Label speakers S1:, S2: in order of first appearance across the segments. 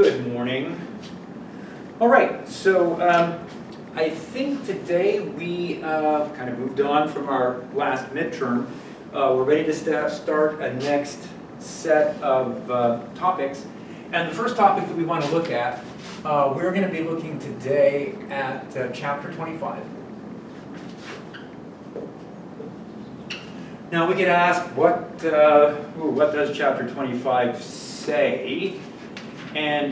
S1: Good morning. All right, so I think today we kind of moved on from our last midterm. We're ready to start a next set of topics. And the first topic that we want to look at, we're going to be looking today at chapter 25. Now we could ask, what does chapter 25 say? And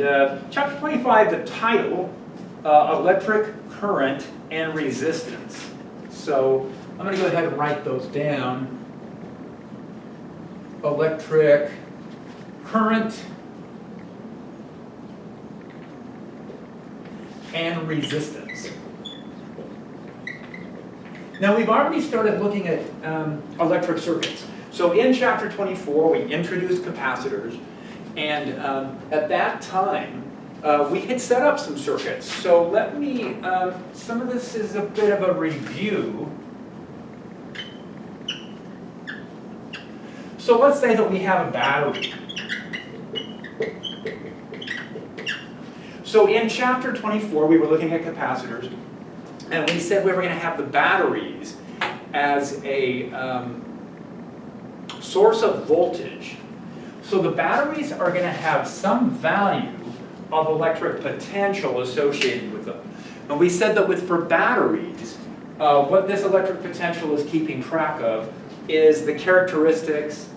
S1: chapter 25, the title, Electric Current and Resistance. So I'm going to go ahead and write those down. Electric current and resistance. Now we've already started looking at electric circuits. So in chapter 24 we introduced capacitors, and at that time we had set up some circuits. So let me, some of this is a bit of a review. So let's say that we have a battery. So in chapter 24 we were looking at capacitors, and we said we were going to have the batteries as a source of voltage. So the batteries are going to have some value of electric potential associated with them. And we said that for batteries, what this electric potential is keeping track of is the characteristics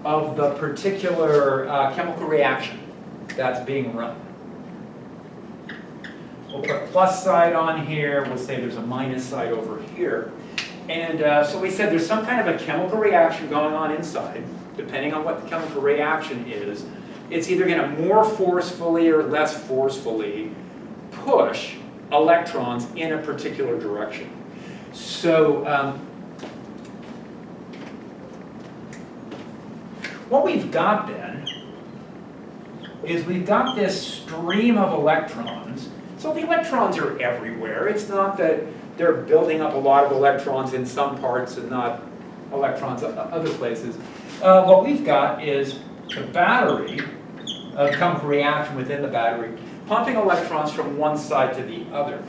S1: of the particular chemical reaction that's being run. We'll put a plus side on here, we'll say there's a minus side over here. And so we said there's some kind of a chemical reaction going on inside. Depending on what the chemical reaction is, it's either going to more forcefully or less forcefully push electrons in a particular direction. So what we've got then is we've got this stream of electrons. So the electrons are everywhere. It's not that they're building up a lot of electrons in some parts and not electrons other places. What we've got is the battery, a chemical reaction within the battery, pumping electrons from one side to the other.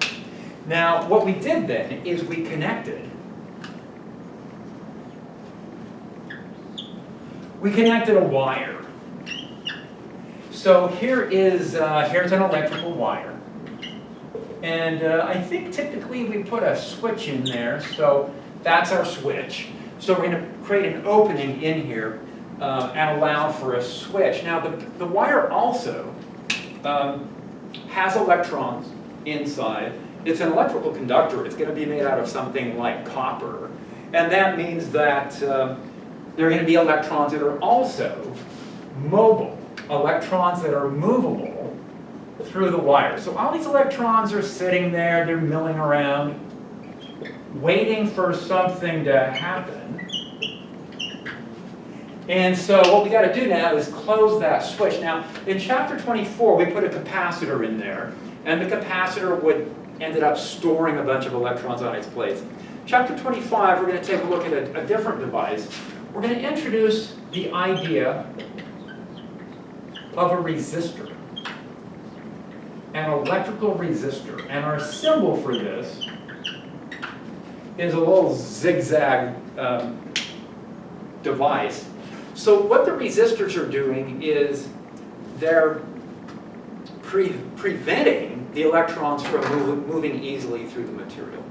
S1: Now, what we did then is we connected a wire. So here's an electrical wire. And I think typically we put a switch in there, so that's our switch. So we're going to create an opening in here and allow for a switch. Now the wire also has electrons inside. It's an electrical conductor. It's going to be made out of something like copper. And that means that there are going to be electrons that are also mobile, electrons that are movable through the wire. So all these electrons are sitting there, they're milling around, waiting for something to happen. And so what we got to do now is close that switch. Now, in chapter 24, we put a capacitor in there, and the capacitor ended up storing a bunch of electrons on its place. Chapter 25, we're going to take a look at a different device. We're going to introduce the idea of a resistor, an electrical resistor. And our symbol for this is a little zigzag device. So what the resistors are doing is they're preventing the electrons from moving easily through the material.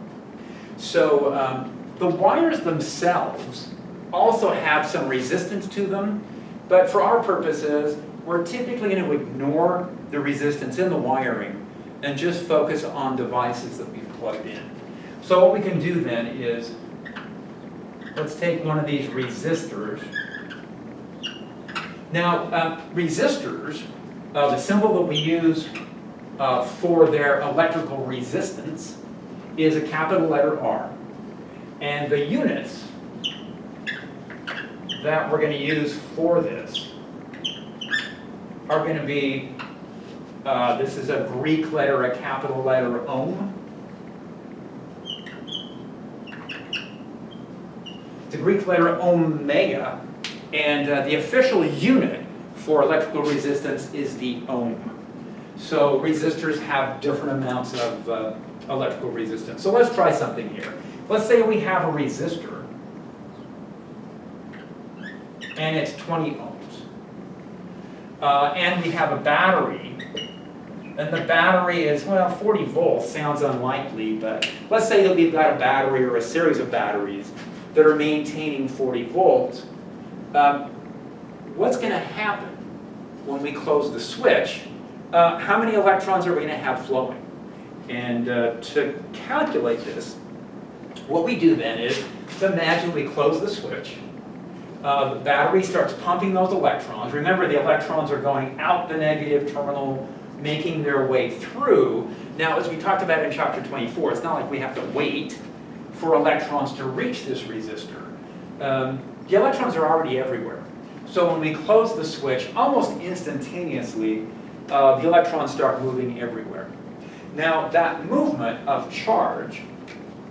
S1: So the wires themselves also have some resistance to them, but for our purposes, we're typically going to ignore the resistance in the wiring and just focus on devices that we've plugged in. So what we can do then is, let's take one of these resistors. Now, resistors, the symbol that we use for their electrical resistance is a capital letter R. And the units that we're going to use for this are going to be, this is a Greek letter, a capital letter, ohm. It's a Greek letter, omega, and the official unit for electrical resistance is the ohm. So resistors have different amounts of electrical resistance. So let's try something here. Let's say we have a resistor, and it's 20 ohms. And we have a battery, and the battery is, well, 40 volts sounds unlikely, but let's say that we've got a battery or a series of batteries that are maintaining 40 volts. What's going to happen when we close the switch? How many electrons are we going to have flowing? And to calculate this, what we do then is, imagine we close the switch. The battery starts pumping those electrons. Remember, the electrons are going out the negative terminal, making their way through. Now, as we talked about in chapter 24, it's not like we have to wait for electrons to reach this resistor. The electrons are already everywhere. So when we close the switch, almost instantaneously, the electrons start moving everywhere. Now, that movement of charge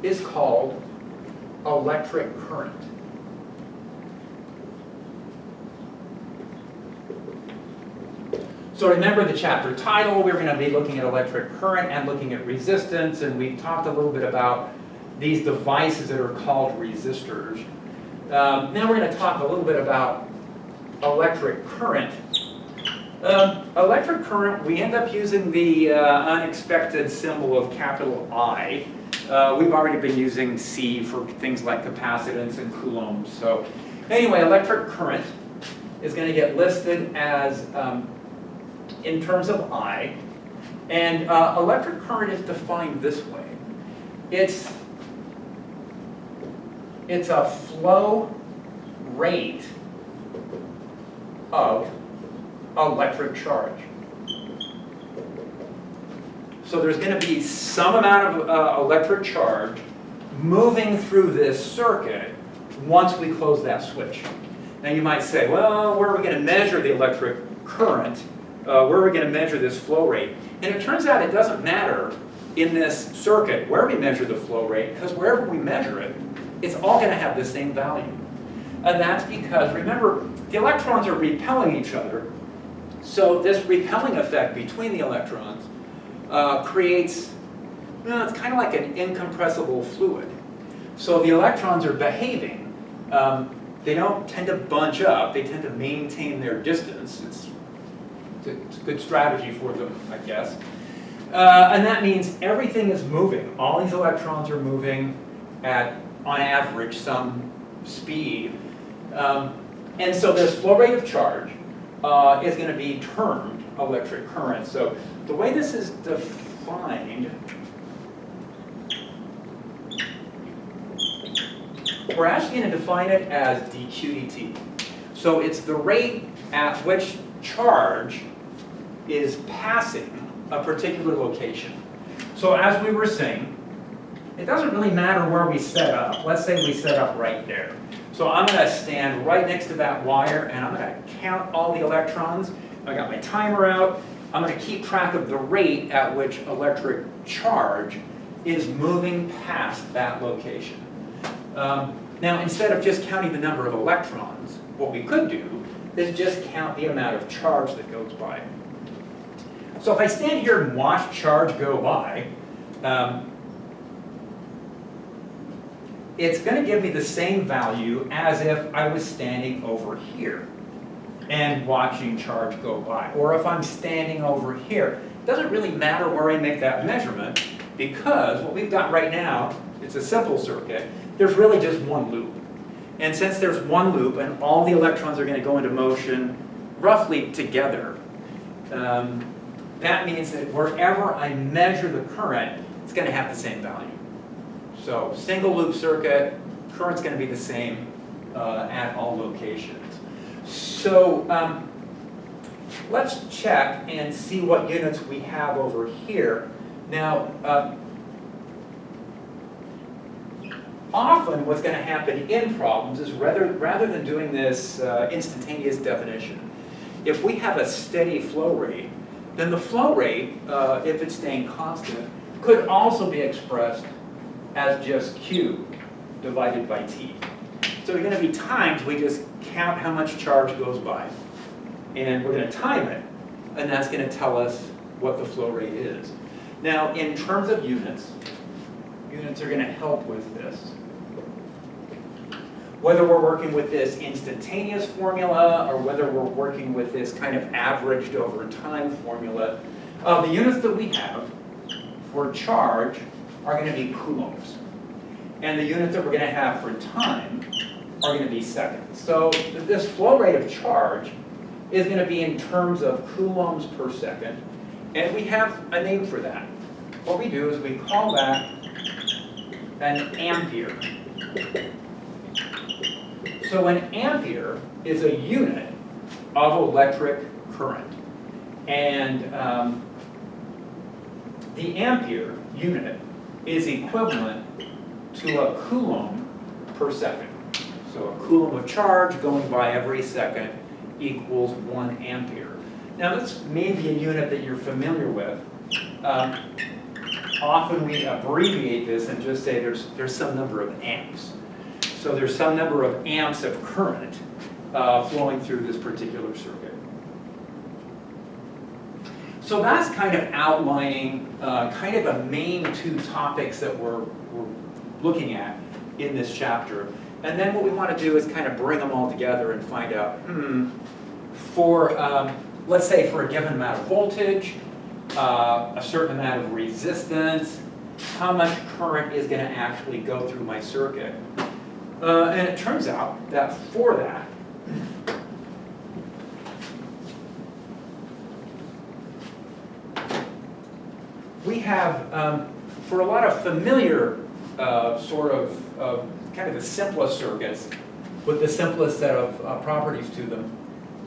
S1: is called electric current. So remember the chapter title, we're going to be looking at electric current and looking at resistance, and we talked a little bit about these devices that are called resistors. Now we're going to talk a little bit about electric current. Electric current, we end up using the unexpected symbol of capital I. We've already been using C for things like capacitance and coulombs. So anyway, electric current is going to get listed as in terms of I. And electric current is defined this way. It's a flow rate of electric charge. So there's going to be some amount of electric charge moving through this circuit once we close that switch. Now you might say, well, where are we going to measure the electric current? Where are we going to measure this flow rate? And it turns out it doesn't matter in this circuit where we measure the flow rate, because wherever we measure it, it's all going to have the same value. And that's because, remember, the electrons are repelling each other. So this repelling effect between the electrons creates, it's kind of like an incompressible fluid. So the electrons are behaving. They don't tend to bunch up. They tend to maintain their distance. It's a good strategy for them, I guess. And that means everything is moving. All these electrons are moving at, on average, some speed. And so this flow rate of charge is going to be termed electric current. So the way this is defined, we're actually going to define it as dq/dt. So it's the rate at which charge is passing a particular location. So as we were saying, it doesn't really matter where we set up. Let's say we set up right there. So I'm going to stand right next to that wire, and I'm going to count all the electrons. I got my timer out. I'm going to keep track of the rate at which electric charge is moving past that location. Now, instead of just counting the number of electrons, what we could do is just count the amount of charge that goes by. So if I stand here and watch charge go by, it's going to give me the same value as if I was standing over here and watching charge go by. Or if I'm standing over here. It doesn't really matter where I make that measurement, because what we've got right now, it's a simple circuit. There's really just one loop. And since there's one loop and all the electrons are going to go into motion roughly together, that means that wherever I measure the current, it's going to have the same value. So single loop circuit, current's going to be the same at all locations. So let's check and see what units we have over here. Now, often what's going to happen in problems is rather than doing this instantaneous definition, if we have a steady flow rate, then the flow rate, if it's staying constant, could also be expressed as just Q divided by T. So there are going to be times we just count how much charge goes by. And we're going to time it, and that's going to tell us what the flow rate is. Now, in terms of units, units are going to help with this. Whether we're working with this instantaneous formula or whether we're working with this kind of averaged over time formula, the units that we have for charge are going to be coulombs. And the units that we're going to have for time are going to be seconds. So this flow rate of charge is going to be in terms of coulombs per second. And we have a name for that. What we do is we call that an ampere. So an ampere is a unit of electric current. And the ampere unit is equivalent to a coulomb per second. So a coulomb of charge going by every second equals 1 ampere. Now this may be a unit that you're familiar with. Often we abbreviate this and just say there's some number of amps. So there's some number of amps of current flowing through this particular circuit. So that's kind of outlining kind of the main two topics that we're looking at in this chapter. And then what we want to do is kind of bring them all together and find out, for, let's say for a given amount of voltage, a certain amount of resistance, how much current is going to actually go through my circuit. And it turns out that for that, we have, for a lot of familiar sort of kind of the simplest circuits with the simplest set of properties to them,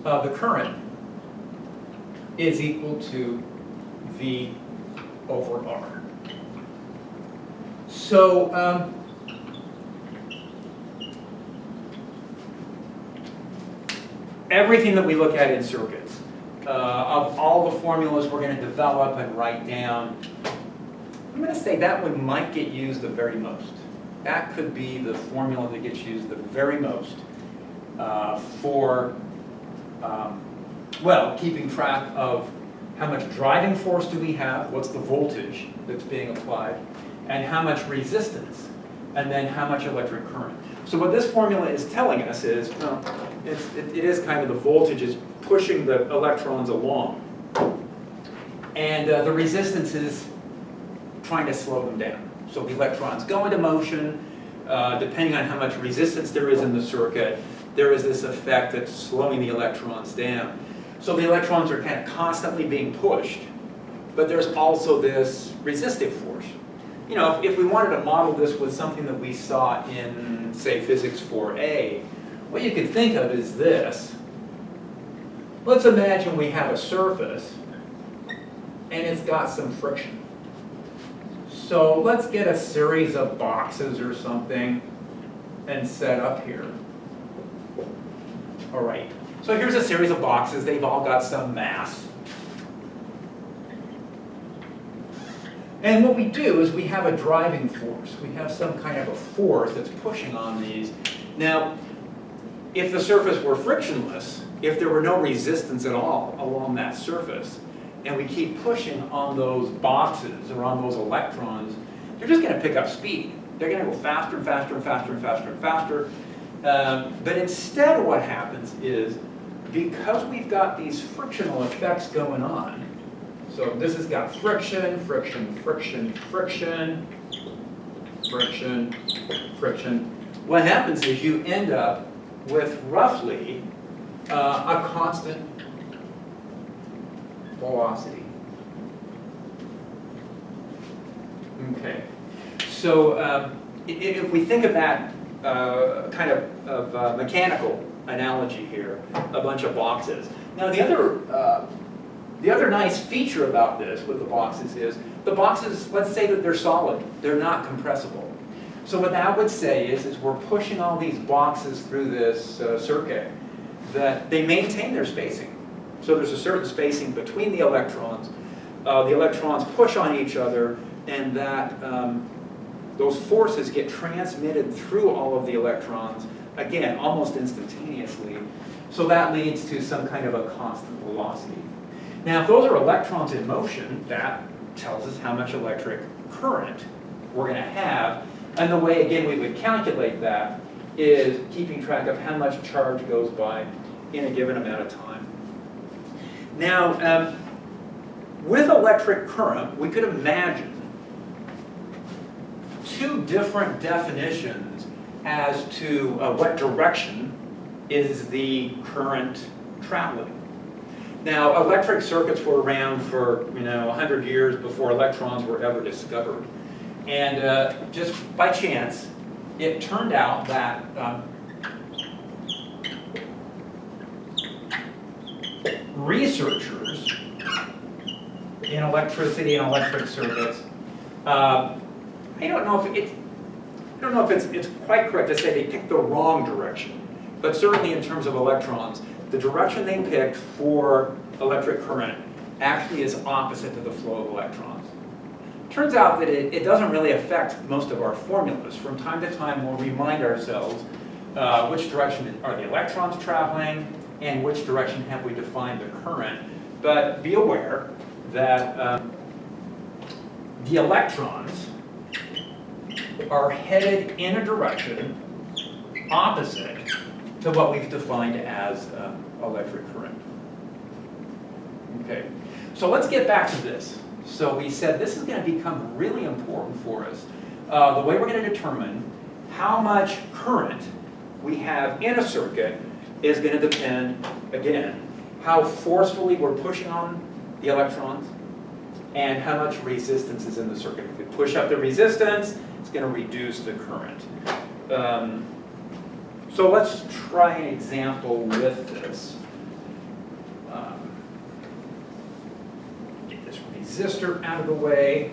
S1: the current is equal to V over R. So everything that we look at in circuits, of all the formulas we're going to develop and write down, I'm going to say that one might get used the very most. That could be the formula that gets used the very most for, well, keeping track of how much driving force do we have, what's the voltage that's being applied, and how much resistance, and then how much electric current. So what this formula is telling us is, well, it is kind of the voltage is pushing the electrons along, and the resistance is trying to slow them down. So the electrons go into motion, depending on how much resistance there is in the circuit, there is this effect that's slowing the electrons down. So the electrons are kind of constantly being pushed, but there's also this resistive force. You know, if we wanted to model this with something that we saw in, say, Physics 4a, what you could think of is this. Let's imagine we have a surface, and it's got some friction. So let's get a series of boxes or something and set up here. All right, so here's a series of boxes. They've all got some mass. And what we do is we have a driving force. We have some kind of a force that's pushing on these. Now, if the surface were frictionless, if there were no resistance at all along that surface, and we keep pushing on those boxes or on those electrons, they're just going to pick up speed. They're going to go faster and faster and faster and faster and faster. But instead what happens is, because we've got these frictional effects going on, so this has got friction, friction, friction, friction, friction, friction. What happens is you end up with roughly a constant velocity. Okay, so if we think of that kind of mechanical analogy here, a bunch of boxes. Now the other nice feature about this with the boxes is, the boxes, let's say that they're solid, they're not compressible. So what that would say is we're pushing all these boxes through this circuit, that they maintain their spacing. So there's a certain spacing between the electrons. The electrons push on each other, and that those forces get transmitted through all of the electrons, again, almost instantaneously. So that leads to some kind of a constant velocity. Now, if those are electrons in motion, that tells us how much electric current we're going to have. And the way, again, we would calculate that is keeping track of how much charge goes by in a given amount of time. Now, with electric current, we could imagine two different definitions as to what direction is the current traveling. Now, electric circuits were around for 100 years before electrons were ever discovered. And just by chance, it turned out that researchers in electricity and electric circuits, I don't know if it's quite correct to say they picked the wrong direction, but certainly in terms of electrons, the direction they picked for electric current actually is opposite to the flow of electrons. Turns out that it doesn't really affect most of our formulas. From time to time, we'll remind ourselves which direction are the electrons traveling and which direction have we defined the current. But be aware that the electrons are headed in a direction opposite to what we've defined as electric current. Okay, so let's get back to this. So we said this is going to become really important for us. The way we're going to determine how much current we have in a circuit is going to depend, again, how forcefully we're pushing on the electrons and how much resistance is in the circuit. If we push up the resistance, it's going to reduce the current. So let's try an example with this. Get this resistor out of the way.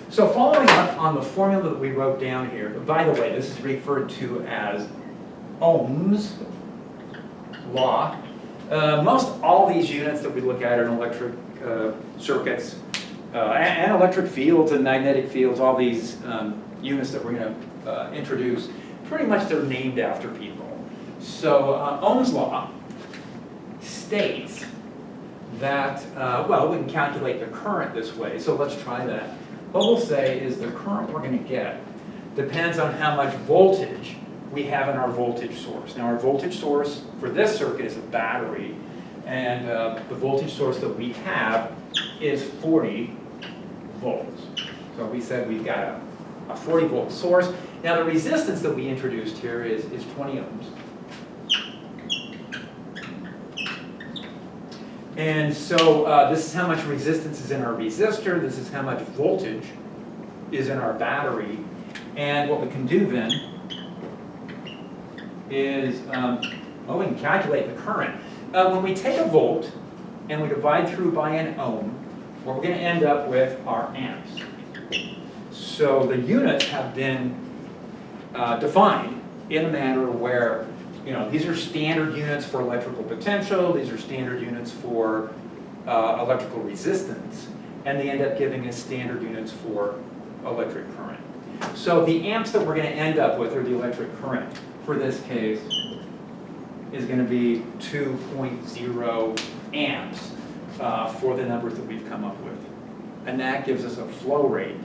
S1: So following up on the formula that we wrote down here, by the way, this is referred to as Ohm's law. Most all these units that we look at in electric circuits and electric fields and magnetic fields, all these units that we're going to introduce, pretty much they're named after people. So Ohm's law states that, well, we can calculate the current this way, so let's try that. What we'll say is the current we're going to get depends on how much voltage we have in our voltage source. Now our voltage source for this circuit is a battery, and the voltage source that we have is 40 volts. So we said we've got a 40 volt source. Now the resistance that we introduced here is 20 ohms. And so this is how much resistance is in our resistor, this is how much voltage is in our battery, and what we can do then is, well, we can calculate the current. When we take a volt and we divide through by an ohm, what we're going to end up with are amps. So the units have been defined in a manner where, these are standard units for electrical potential, these are standard units for electrical resistance, and they end up giving us standard units for electric current. So the amps that we're going to end up with, or the electric current, for this case, is going to be 2.0 amps for the numbers that we've come up with. And that gives us a flow rate,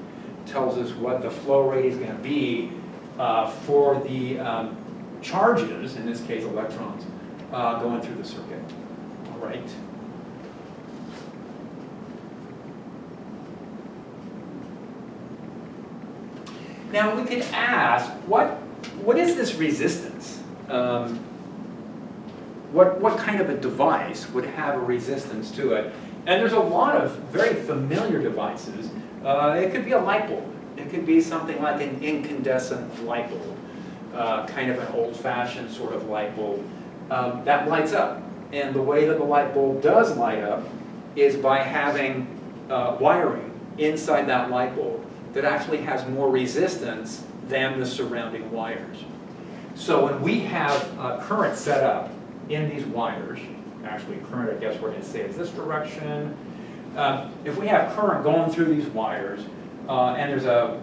S1: tells us what the flow rate is going to be for the charges, in this case electrons, going through the circuit. All right. Now we could ask, what is this resistance? What kind of a device would have a resistance to it? And there's a lot of very familiar devices. It could be a light bulb. It could be something like an incandescent light bulb, kind of an old-fashioned sort of light bulb that lights up. And the way that the light bulb does light up is by having wiring inside that light bulb that actually has more resistance than the surrounding wires. So when we have current set up in these wires, actually current, I guess we're going to say is this direction. If we have current going through these wires, and there's a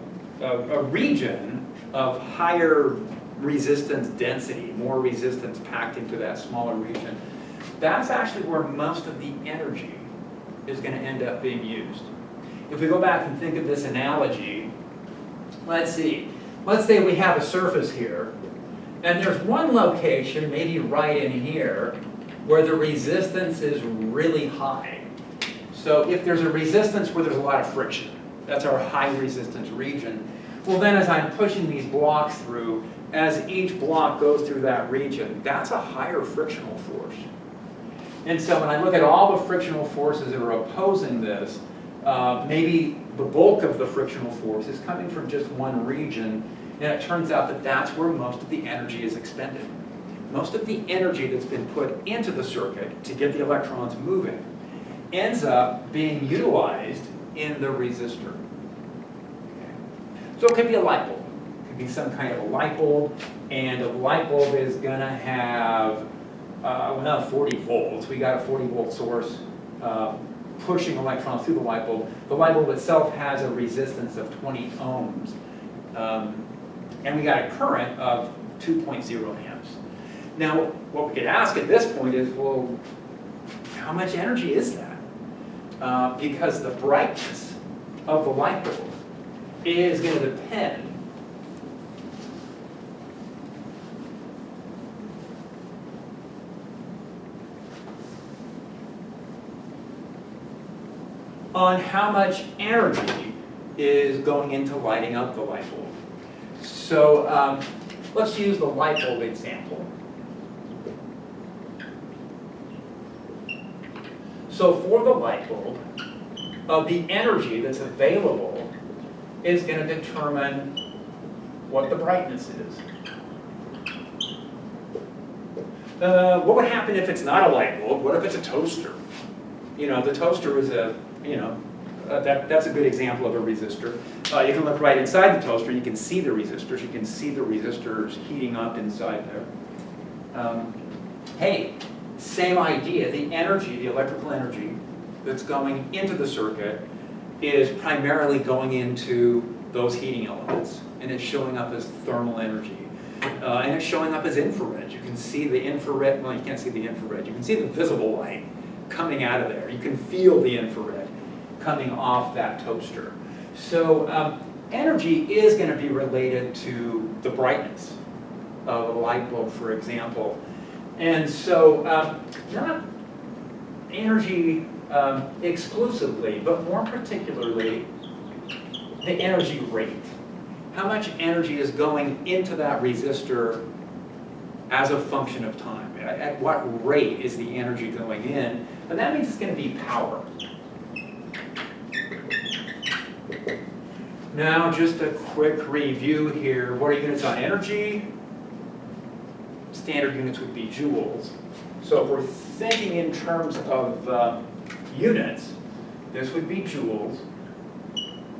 S1: region of higher resistance density, more resistance packed into that smaller region, that's actually where most of the energy is going to end up being used. If we go back and think of this analogy, let's see. Let's say we have a surface here, and there's one location, maybe right in here, where the resistance is really high. So if there's a resistance where there's a lot of friction, that's our high resistance region. Well then, as I'm pushing these blocks through, as each block goes through that region, that's a higher frictional force. And so when I look at all the frictional forces that are opposing this, maybe the bulk of the frictional force is coming from just one region, and it turns out that that's where most of the energy is expended. Most of the energy that's been put into the circuit to get the electrons moving ends up being utilized in the resistor. Okay. So it could be a light bulb. It could be some kind of a light bulb, and a light bulb is going to have, well, 40 volts. We got a 40 volt source pushing electrons through the light bulb. The light bulb itself has a resistance of 20 ohms. And we got a current of 2.0 amps. Now, what we could ask at this point is, well, how much energy is that? Because the brightness of the light bulb is going to depend on how much energy is going into lighting up the light bulb. So let's use the light bulb example. So for the light bulb, the energy that's available is going to determine what the brightness is. What would happen if it's not a light bulb? What if it's a toaster? You know, the toaster is a, that's a good example of a resistor. You can look right inside the toaster, you can see the resistors. You can see the resistors heating up inside there. Hey, same idea. The energy, the electrical energy that's going into the circuit is primarily going into those heating elements, and it's showing up as thermal energy. And it's showing up as infrared. You can see the infrared, well, you can't see the infrared. You can see the visible light coming out of there. You can feel the infrared coming off that toaster. So energy is going to be related to the brightness of a light bulb, for example. And so not energy exclusively, but more particularly the energy rate. How much energy is going into that resistor as a function of time? At what rate is the energy going in? And that means it's going to be power. Now, just a quick review here. What are units on energy? Standard units would be joules. So if we're thinking in terms of units, this would be joules.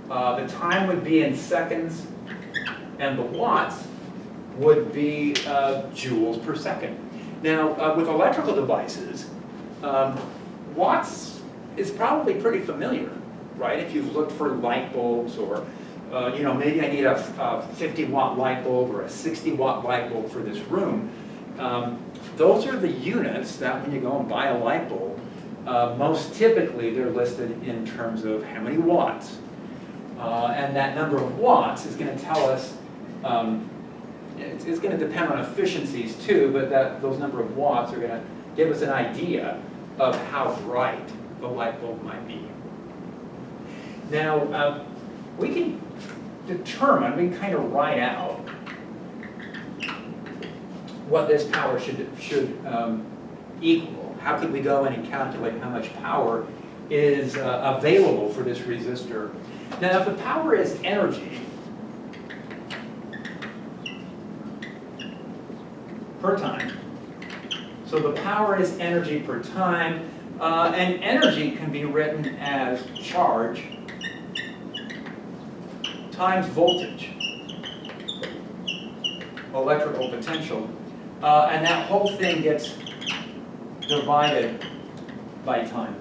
S1: The time would be in seconds, and the watts would be joules per second. Now, with electrical devices, watts is probably pretty familiar, right? If you've looked for light bulbs, or maybe I need a 50-watt light bulb or a 60-watt light bulb for this room. Those are the units that when you go and buy a light bulb, most typically they're listed in terms of how many watts. And that number of watts is going to tell us, it's going to depend on efficiencies too, but those number of watts are going to give us an idea of how bright the light bulb might be. Now, we can determine, we can kind of write out what this power should equal. How could we go in and calculate how much power is available for this resistor? Now, if the power is energy per time, so the power is energy per time, and energy can be written as charge times voltage, electrical potential, and that whole thing gets divided by time.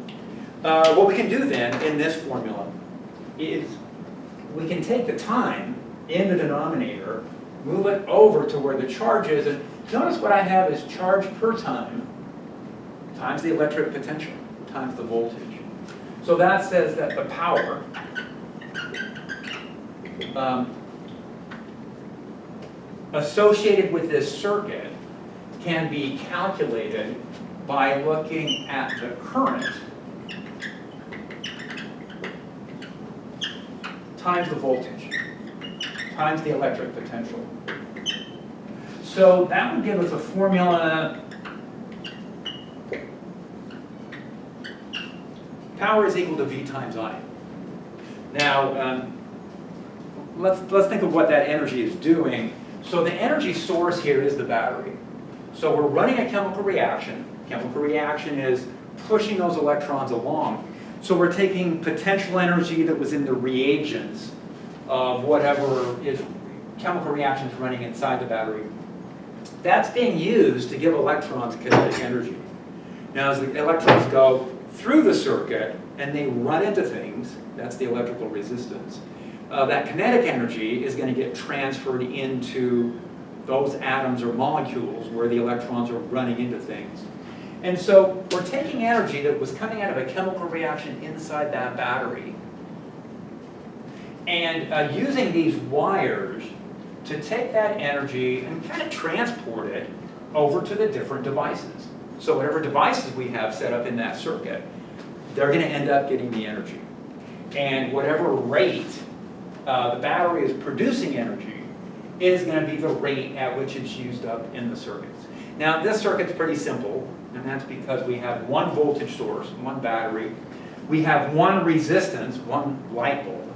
S1: What we can do then in this formula is we can take the time in the denominator, move it over to where the charge is, and notice what I have is charge per time times the electric potential times the voltage. So that says that the power associated with this circuit can be calculated by looking at the current times the voltage times the electric potential. So that would give us a formula. Power is equal to V times I. Now, let's think of what that energy is doing. So the energy source here is the battery. So we're running a chemical reaction. Chemical reaction is pushing those electrons along. So we're taking potential energy that was in the reagents of whatever is chemical reactions running inside the battery. That's being used to give electrons kinetic energy. Now as the electrons go through the circuit and they run into things, that's the electrical resistance, that kinetic energy is going to get transferred into those atoms or molecules where the electrons are running into things. And so we're taking energy that was coming out of a chemical reaction inside that battery and using these wires to take that energy and kind of transport it over to the different devices. So whatever devices we have set up in that circuit, they're going to end up getting the energy. And whatever rate the battery is producing energy is going to be the rate at which it's used up in the circuits. Now this circuit's pretty simple, and that's because we have one voltage source, one battery. We have one resistance, one light bulb.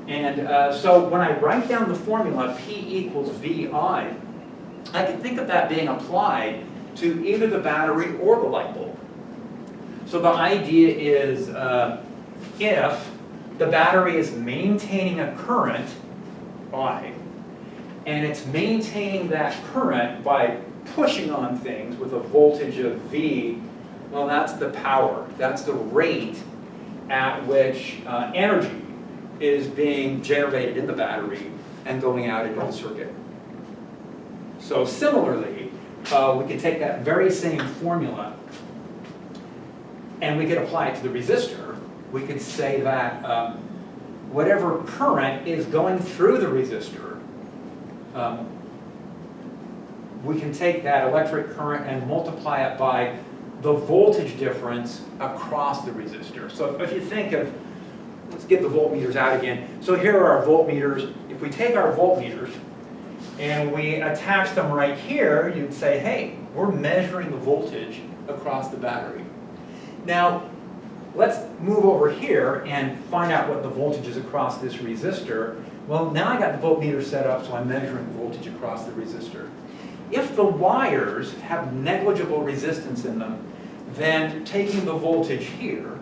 S1: And so when I write down the formula P equals VI, I can think of that being applied to either the battery or the light bulb. So the idea is if the battery is maintaining a current, I, and it's maintaining that current by pushing on things with a voltage of V, well, that's the power. That's the rate at which energy is being generated in the battery and going out into the circuit. So similarly, we could take that very same formula and we could apply it to the resistor. We could say that whatever current is going through the resistor, we can take that electric current and multiply it by the voltage difference across the resistor. So if you think of, let's get the voltmeters out again. So here are our voltmeters. If we take our voltmeters and we attach them right here, you'd say, hey, we're measuring the voltage across the battery. Now, let's move over here and find out what the voltage is across this resistor. Well, now I got the voltmeter set up, so I'm measuring the voltage across the resistor. If the wires have negligible resistance in them, then taking the voltage here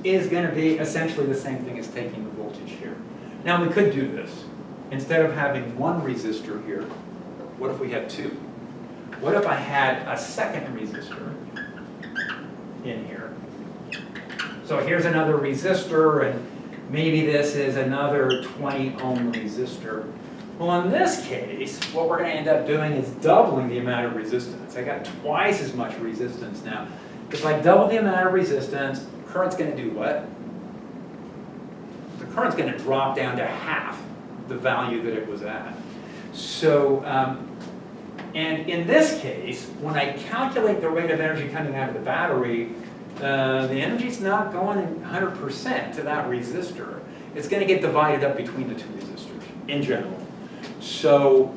S1: is going to be essentially the same thing as taking the voltage here. Now we could do this. Instead of having one resistor here, what if we had two? What if I had a second resistor in here? So here's another resistor, and maybe this is another 20 ohm resistor. Well, in this case, what we're going to end up doing is doubling the amount of resistance. I got twice as much resistance now. If I double the amount of resistance, current's going to do what? The current's going to drop down to half the value that it was at. So, and in this case, when I calculate the rate of energy coming out of the battery, the energy's not going 100% to that resistor. It's going to get divided up between the two resistors in general. So,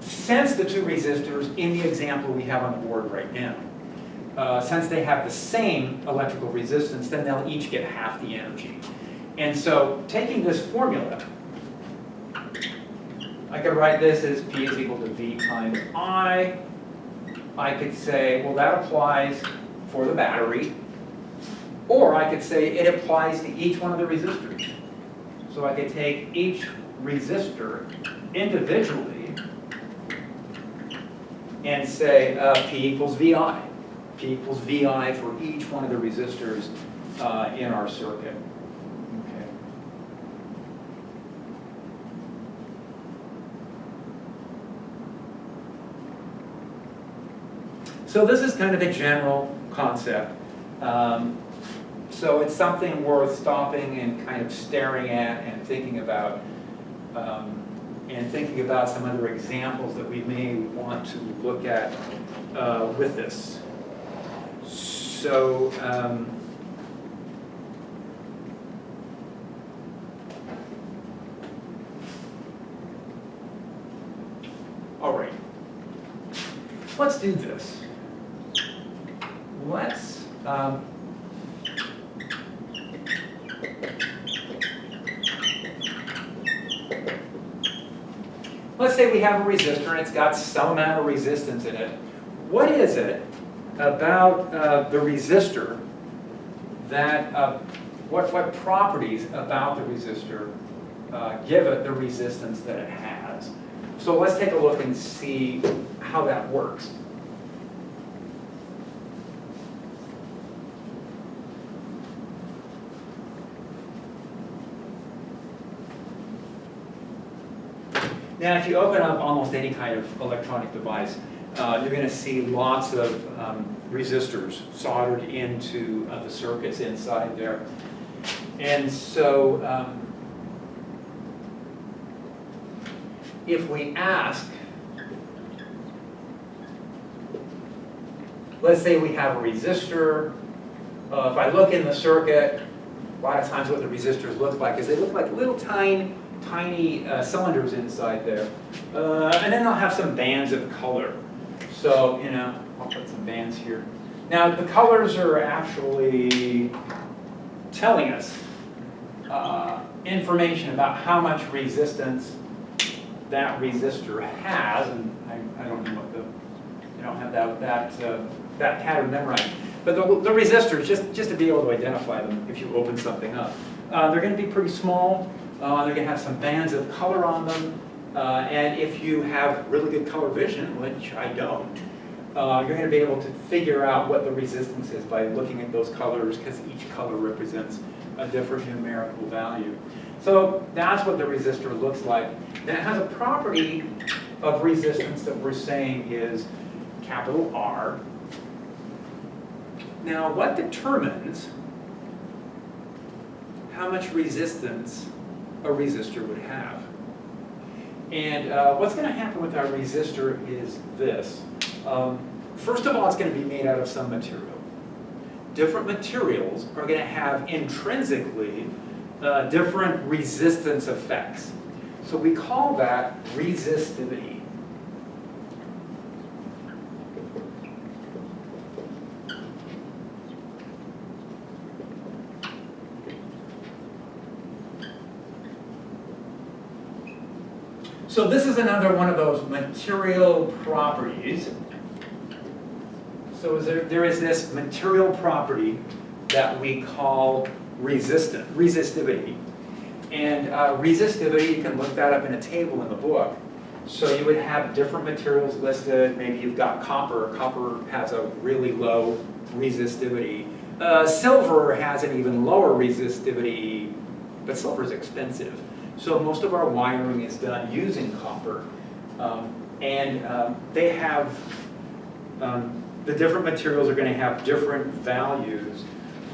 S1: since the two resistors in the example we have on the board right now, since they have the same electrical resistance, then they'll each get half the energy. And so, taking this formula, I could write this as P is equal to V times I. I could say, well, that applies for the battery. Or I could say it applies to each one of the resistors. So I could take each resistor individually and say P equals VI. P equals VI for each one of the resistors in our circuit. Okay. So this is kind of the general concept. So it's something worth stopping and kind of staring at and thinking about some other examples that we may want to look at with this. So all right, let's do this. Let's say we have a resistor and it's got some amount of resistance in it. What is it about the resistor that, what properties about the resistor give it the resistance that it has? So let's take a look and see how that works. Now, if you open up almost any kind of electronic device, you're going to see lots of resistors soldered into the circuits inside there. And so if we ask, let's say we have a resistor. If I look in the circuit, a lot of times what the resistors look like is they look like little tiny cylinders inside there. And then they'll have some bands of color. So, you know, I'll put some bands here. Now, the colors are actually telling us information about how much resistance that resistor has. And I don't know what I don't have that pattern memorized. But the resistors, just to be able to identify them if you open something up, they're going to be pretty small. They're going to have some bands of color on them, and if you have really good color vision, which I don't, you're going to be able to figure out what the resistance is by looking at those colors, because each color represents a different numerical value. So that's what the resistor looks like. Then it has a property of resistance that we're saying is capital R. Now, what determines how much resistance a resistor would have? And what's going to happen with our resistor is this. First of all, it's going to be made out of some material. Different materials are going to have intrinsically different resistance effects. So we call that resistivity. So this is another one of those material properties. So there is this material property that we call resistivity. And resistivity, you can look that up in a table in the book. So you would have different materials listed. Maybe you've got copper. Copper has a really low resistivity. Silver has an even lower resistivity, but silver is expensive. So most of our wiring is done using copper. They have, the different materials are going to have different values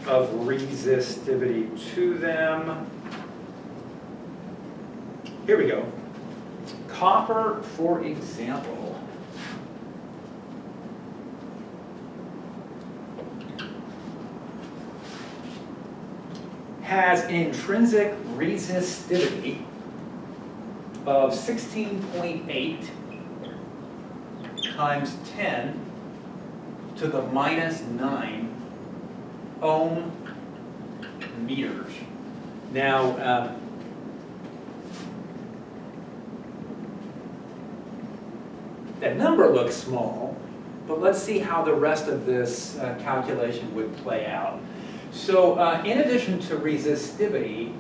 S1: of resistivity to them. Here we go. Copper, for example, has an intrinsic resistivity of 16.8 times 10 to the minus 9 ohm meters. Now, that number looks small, but let's see how the rest of this calculation would play out. So in addition to resistivity,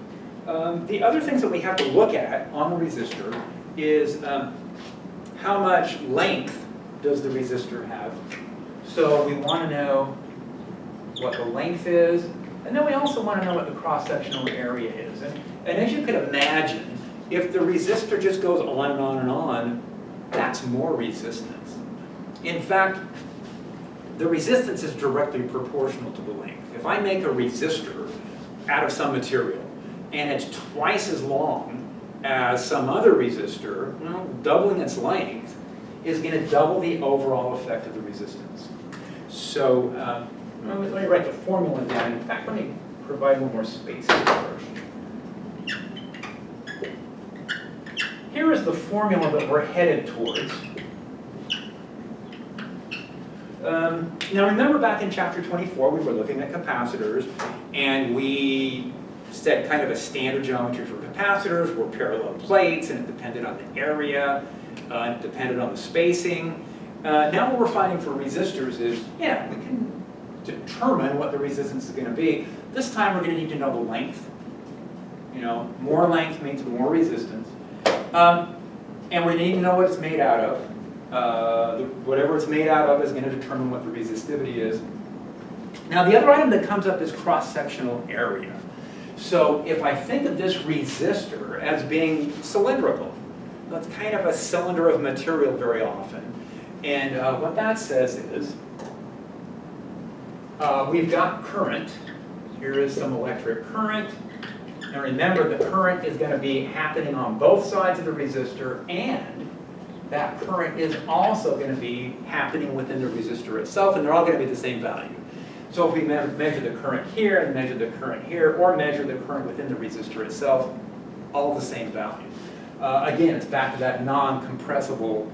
S1: the other things that we have to look at on the resistor is how much length does the resistor have. So we want to know what the length is, and then we also want to know what the cross-sectional area is. And as you could imagine, if the resistor just goes on and on and on, that's more resistance. In fact, the resistance is directly proportional to the length. If I make a resistor out of some material and it's twice as long as some other resistor, well, doubling its length is going to double the overall effect of the resistance. So let me write the formula down. In fact, let me provide a little more space here first. Here is the formula that we're headed towards. Now remember back in chapter 24, we were looking at capacitors, and we said kind of a standard geometry for capacitors were parallel plates, and it depended on the area, and it depended on the spacing. Now what we're finding for resistors is, yeah, we can determine what the resistance is going to be. This time we're going to need to know the length. You know, more length means more resistance. And we need to know what it's made out of. Whatever it's made out of is going to determine what the resistivity is. Now the other item that comes up is cross-sectional area. So if I think of this resistor as being cylindrical, that's kind of a cylinder of material very often. And what that says is, we've got current. Here is some electric current. And remember, the current is going to be happening on both sides of the resistor, and that current is also going to be happening within the resistor itself, and they're all going to be the same value. So if we measure the current here, and measure the current here, or measure the current within the resistor itself, all the same value. Again, it's back to that non-compressible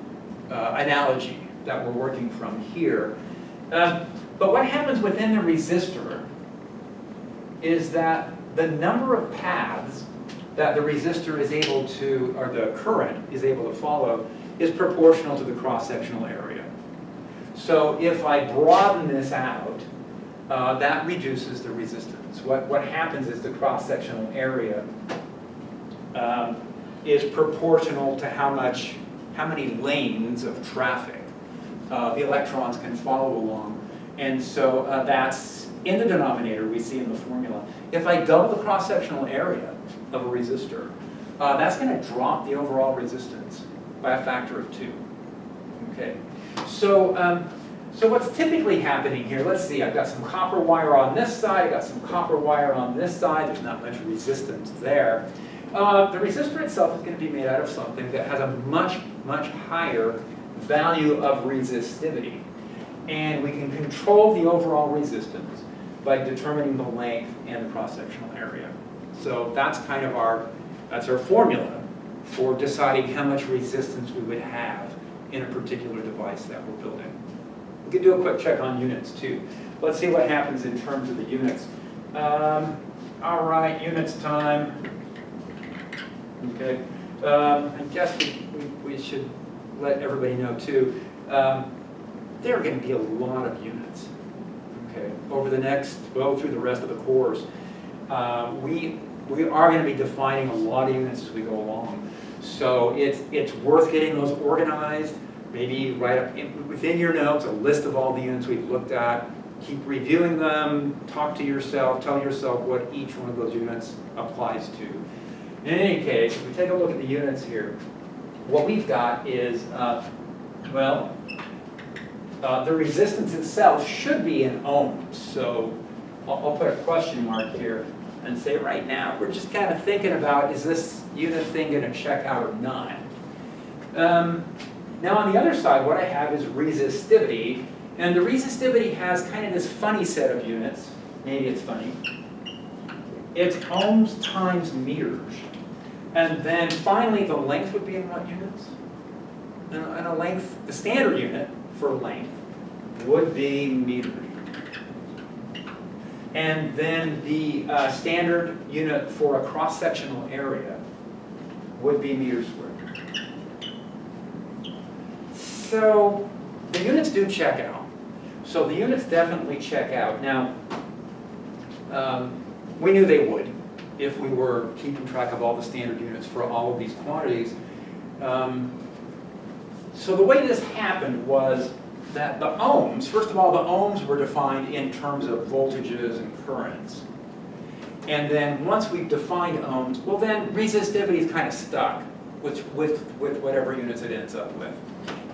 S1: analogy that we're working from here. But what happens within the resistor is that the number of paths that the resistor is able to, or the current is able to follow, is proportional to the cross-sectional area. So if I broaden this out, that reduces the resistance. What happens is the cross-sectional area is proportional to how many lanes of traffic the electrons can follow along. And so that's in the denominator we see in the formula. If I double the cross-sectional area of a resistor, that's going to drop the overall resistance by a factor of 2. Okay, so what's typically happening here, let's see, I've got some copper wire on this side, I've got some copper wire on this side, there's not much resistance there. The resistor itself is going to be made out of something that has a much, much higher value of resistivity. And we can control the overall resistance by determining the length and the cross-sectional area. So that's kind of our formula for deciding how much resistance we would have in a particular device that we're building. We could do a quick check on units too. Let's see what happens in terms of the units. All right, units time. Okay, I guess we should let everybody know too. There are going to be a lot of units. Okay, over the next, well, through the rest of the course, we are going to be defining a lot of units as we go along. So it's worth getting those organized. Maybe write up within your notes a list of all the units we've looked at. Keep reviewing them. Talk to yourself. Tell yourself what each one of those units applies to. In any case, if we take a look at the units here, what we've got is, the resistance itself should be in ohms. So I'll put a question mark here and say right now, we're just kind of thinking about, is this unit thing going to check out or not? Now on the other side, what I have is resistivity. And the resistivity has kind of this funny set of units. Maybe it's funny. It's ohms times meters. And then finally, the length would be in what units? And a length, the standard unit for length would be meters. And then the standard unit for a cross-sectional area would be meters squared. So the units do check out. So the units definitely check out. Now, we knew they would if we were keeping track of all the standard units for all of these quantities. So the way this happened was that the ohms, first of all, the ohms were defined in terms of voltages and currents. And then once we've defined ohms, well then resistivity is kind of stuck with whatever units it ends up with.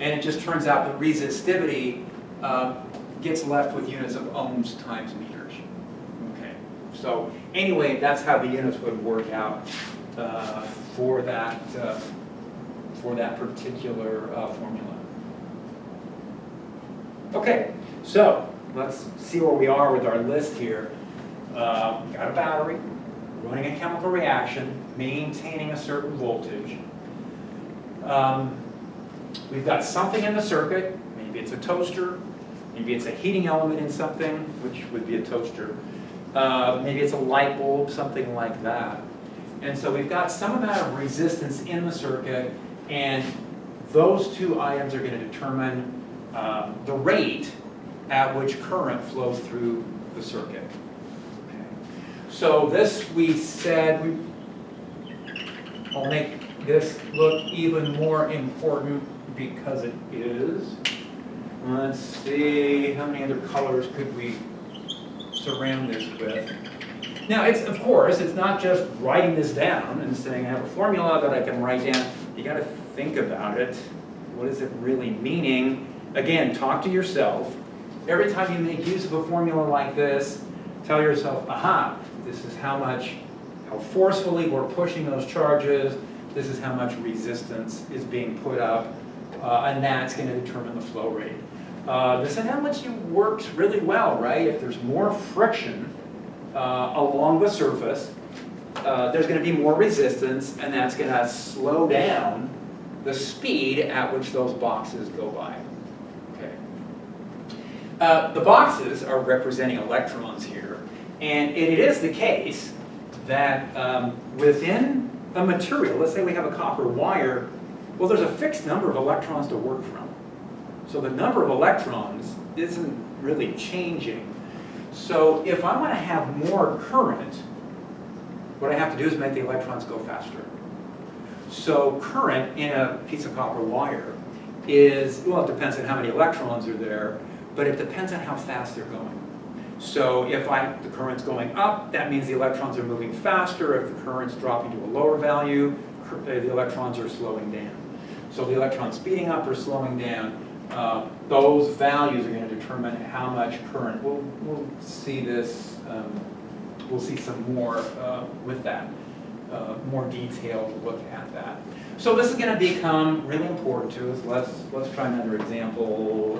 S1: And it just turns out that resistivity gets left with units of ohms times meters. Okay. So anyway, that's how the units would work out for that particular formula. Okay, so let's see where we are with our list here. We've got a battery, running a chemical reaction, maintaining a certain voltage. We've got something in the circuit. Maybe it's a toaster. Maybe it's a heating element in something, which would be a toaster. Maybe it's a light bulb, something like that. And so we've got some amount of resistance in the circuit, and those two items are going to determine the rate at which current flows through the circuit. Okay. So this we said, I'll make this look even more important because it is. Let's see, how many other colors could we surround this with? Now, of course, it's not just writing this down and saying I have a formula that I can write down. You got to think about it. What is it really meaning? Again, talk to yourself. Every time you make use of a formula like this, tell yourself, aha, this is how forcefully we're pushing those charges. This is how much resistance is being put up, and that's going to determine the flow rate. This analogy works really well, right? If there's more friction along the surface, there's going to be more resistance, and that's going to slow down the speed at which those boxes go by. Okay. The boxes are representing electrons here, and it is the case that within a material, let's say we have a copper wire, well, there's a fixed number of electrons to work from. So the number of electrons isn't really changing. So if I want to have more current, what I have to do is make the electrons go faster. So current in a piece of copper wire is, well, it depends on how many electrons are there, but it depends on how fast they're going. So if the current's going up, that means the electrons are moving faster. If the current's dropping to a lower value, the electrons are slowing down. So the electrons speeding up or slowing down, those values are going to determine how much current. We'll see this, we'll see some more with that, more detailed look at that. So this is going to become really important to us. Let's try another example,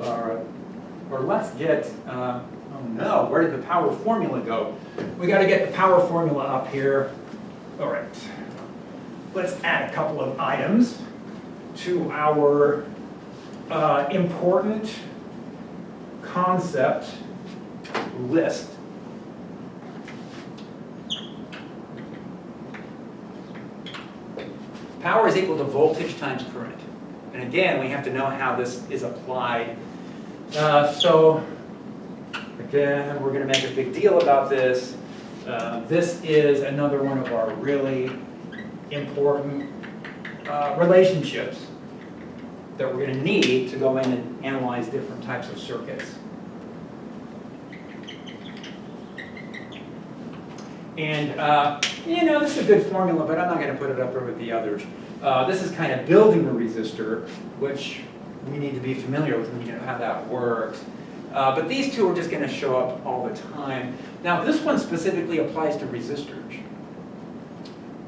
S1: or let's get, oh no, where did the power formula go? We got to get the power formula up here. All right, let's add a couple of items to our important concept list. Power is equal to voltage times current. And again, we have to know how this is applied. So again, we're going to make a big deal about this. This is another one of our really important relationships that we're going to need to go in and analyze different types of circuits. And, this is a good formula, but I'm not going to put it up there with the others. This is kind of building a resistor, which we need to be familiar with, and we know how that works. But these two are just going to show up all the time. Now, this one specifically applies to resistors.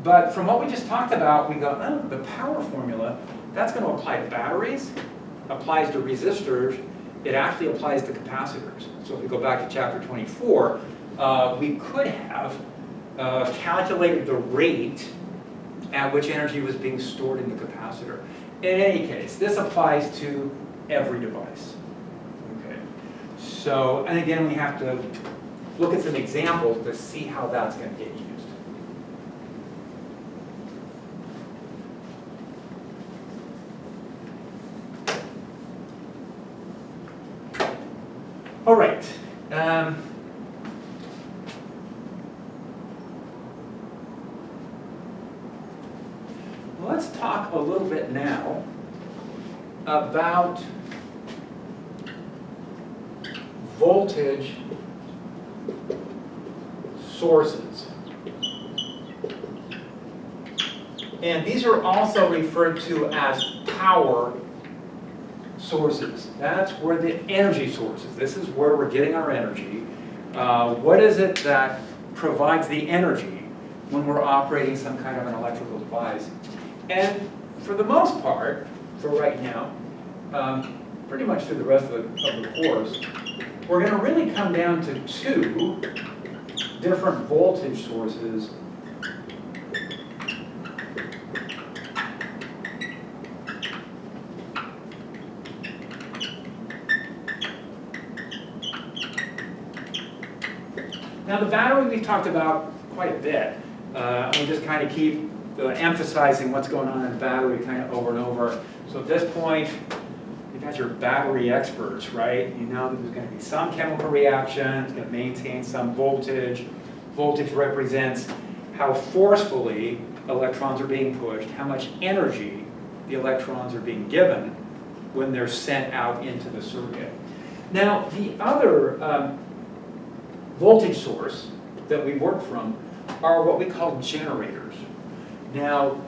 S1: But from what we just talked about, we go, oh, the power formula, that's going to apply to batteries, applies to resistors, it actually applies to capacitors. So if we go back to chapter 24, we could have calculated the rate at which energy was being stored in the capacitor. In any case, this applies to every device. Okay. So, and again, we have to look at some examples to see how that's going to get used. All right. Let's talk a little bit now about voltage sources. And these are also referred to as power sources. That's where the energy sources. This is where we're getting our energy. What is it that provides the energy when we're operating some kind of an electrical device? And for the most part, for right now, pretty much through the rest of the course, we're going to really come down to two different voltage sources . Now the battery we've talked about quite a bit. We just kind of keep emphasizing what's going on in the battery kind of over and over. So at this point, you guys are battery experts, right? You know that there's going to be some chemical reaction, it's going to maintain some voltage. Voltage represents how forcefully electrons are being pushed, how much energy the electrons are being given when they're sent out into the circuit. Now the other voltage source that we work from are what we call generators. Now,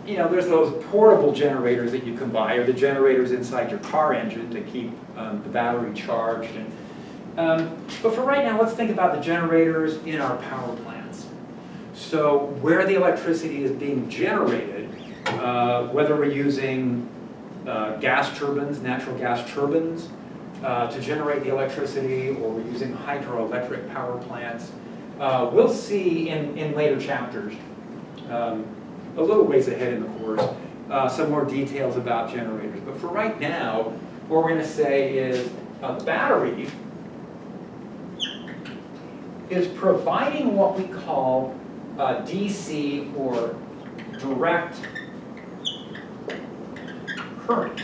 S1: there's those portable generators that you can buy, or the generators inside your car engine to keep the battery charged. But for right now, let's think about the generators in our power plants. So where the electricity is being generated, whether we're using gas turbines, natural gas turbines, to generate the electricity, or we're using hydroelectric power plants. We'll see in later chapters, a little ways ahead in the course, some more details about generators. But for right now, what we're going to say is a battery is providing what we call DC, or direct current.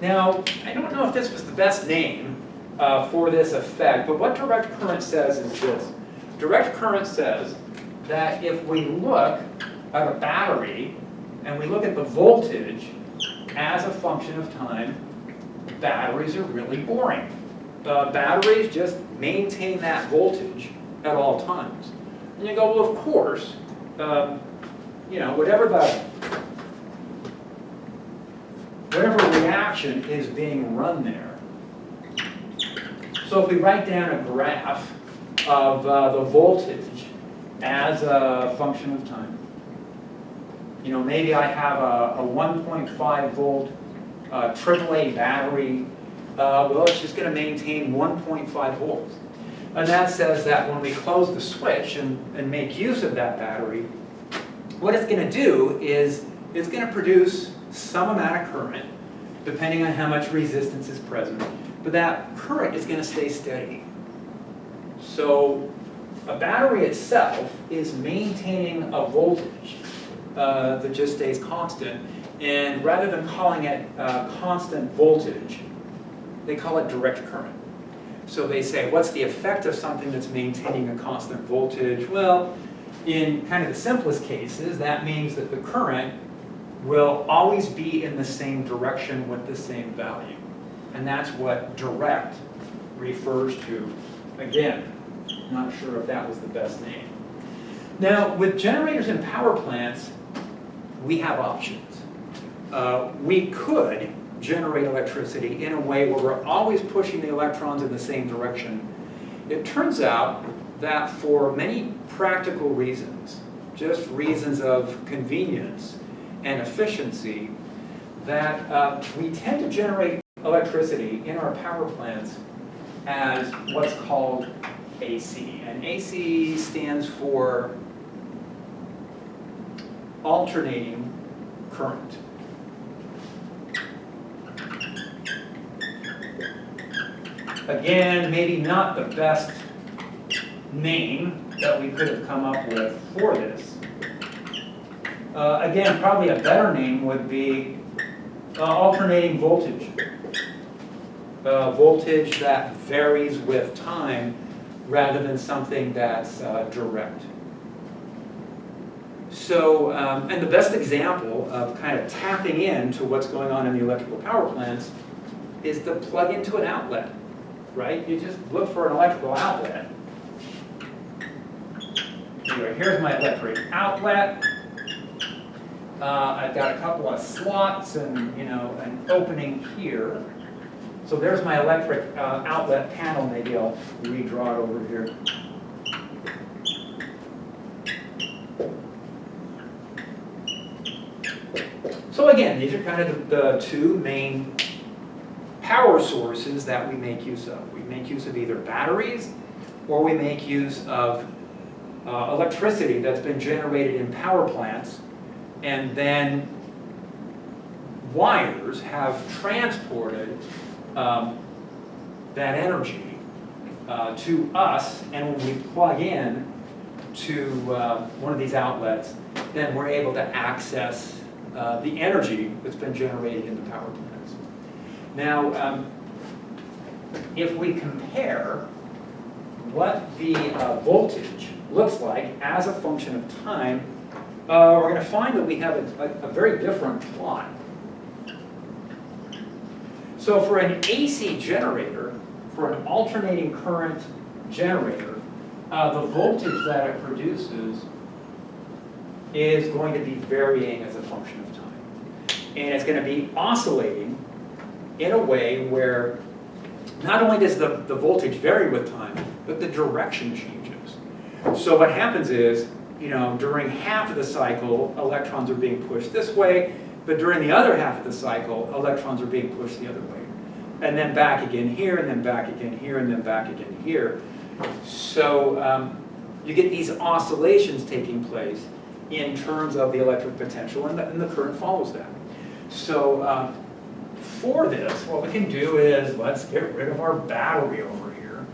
S1: Now, I don't know if this was the best name for this effect, but what direct current says is this. Direct current says that if we look at a battery and we look at the voltage as a function of time, batteries are really boring. Batteries just maintain that voltage at all times. And you go, well, of course, whatever reaction is being run there. So if we write down a graph of the voltage as a function of time, maybe I have a 1.5 volt AAA battery. Well, it's just going to maintain 1.5 volts. And that says that when we close the switch and make use of that battery, what it's going to do is it's going to produce some amount of current, depending on how much resistance is present. But that current is going to stay steady. So a battery itself is maintaining a voltage that just stays constant. And rather than calling it constant voltage, they call it direct current. So they say, what's the effect of something that's maintaining a constant voltage? Well, in kind of the simplest cases, that means that the current will always be in the same direction with the same value. And that's what direct refers to. Again, not sure if that was the best name. Now, with generators and power plants, we have options. We could generate electricity in a way where we're always pushing the electrons in the same direction. It turns out that for many practical reasons, just reasons of convenience and efficiency, that we tend to generate electricity in our power plants as what's called AC. And AC stands for alternating current. Again, maybe not the best name that we could have come up with for this. Again, probably a better name would be alternating voltage. Voltage that varies with time rather than something that's direct. So, and the best example of kind of tapping into what's going on in the electrical power plants is to plug into an outlet, right? You just look for an electrical outlet. do it. Here's my electric outlet. I've got a couple of slots and, you know, an opening here. So there's my electric outlet panel. Maybe I'll redraw it over here. So again, these are kind of the two main power sources that we make use of. We make use of either batteries or we make use of electricity that's been generated in power plants, and then wires have transported that energy to us, and when we plug in to one of these outlets, then we're able to access the energy that's been generated in the power plants. Now, if we compare what the voltage looks like as a function of time, we're going to find that we have a very different plot. So for an AC generator, for an alternating current generator, the voltage that it produces is going to be varying as a function of time. And it's going to be oscillating in a way where not only does the voltage vary with time, but the direction changes. So what happens is, you know, during half of the cycle, electrons are being pushed this way, but during the other half of the cycle, electrons are being pushed the other way. And then back again here, and then back again here, and then back again here. So you get these oscillations taking place in terms of the electric potential, and the current follows that. So for this, what we can do is, let's get rid of our battery over here.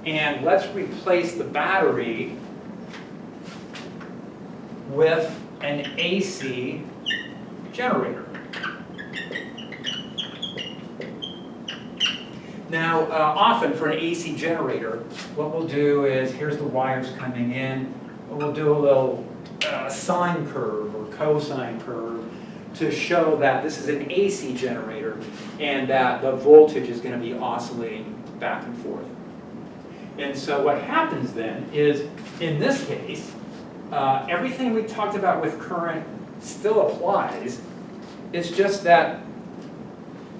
S1: And let's replace the battery with an AC generator. Now, often for an AC generator, what we'll do is, here's the wires coming in, we'll do a little sine curve or cosine curve to show that this is an AC generator and that the voltage is going to be oscillating back and forth. And so what happens then is, in this case, everything we talked about with current still applies. It's just that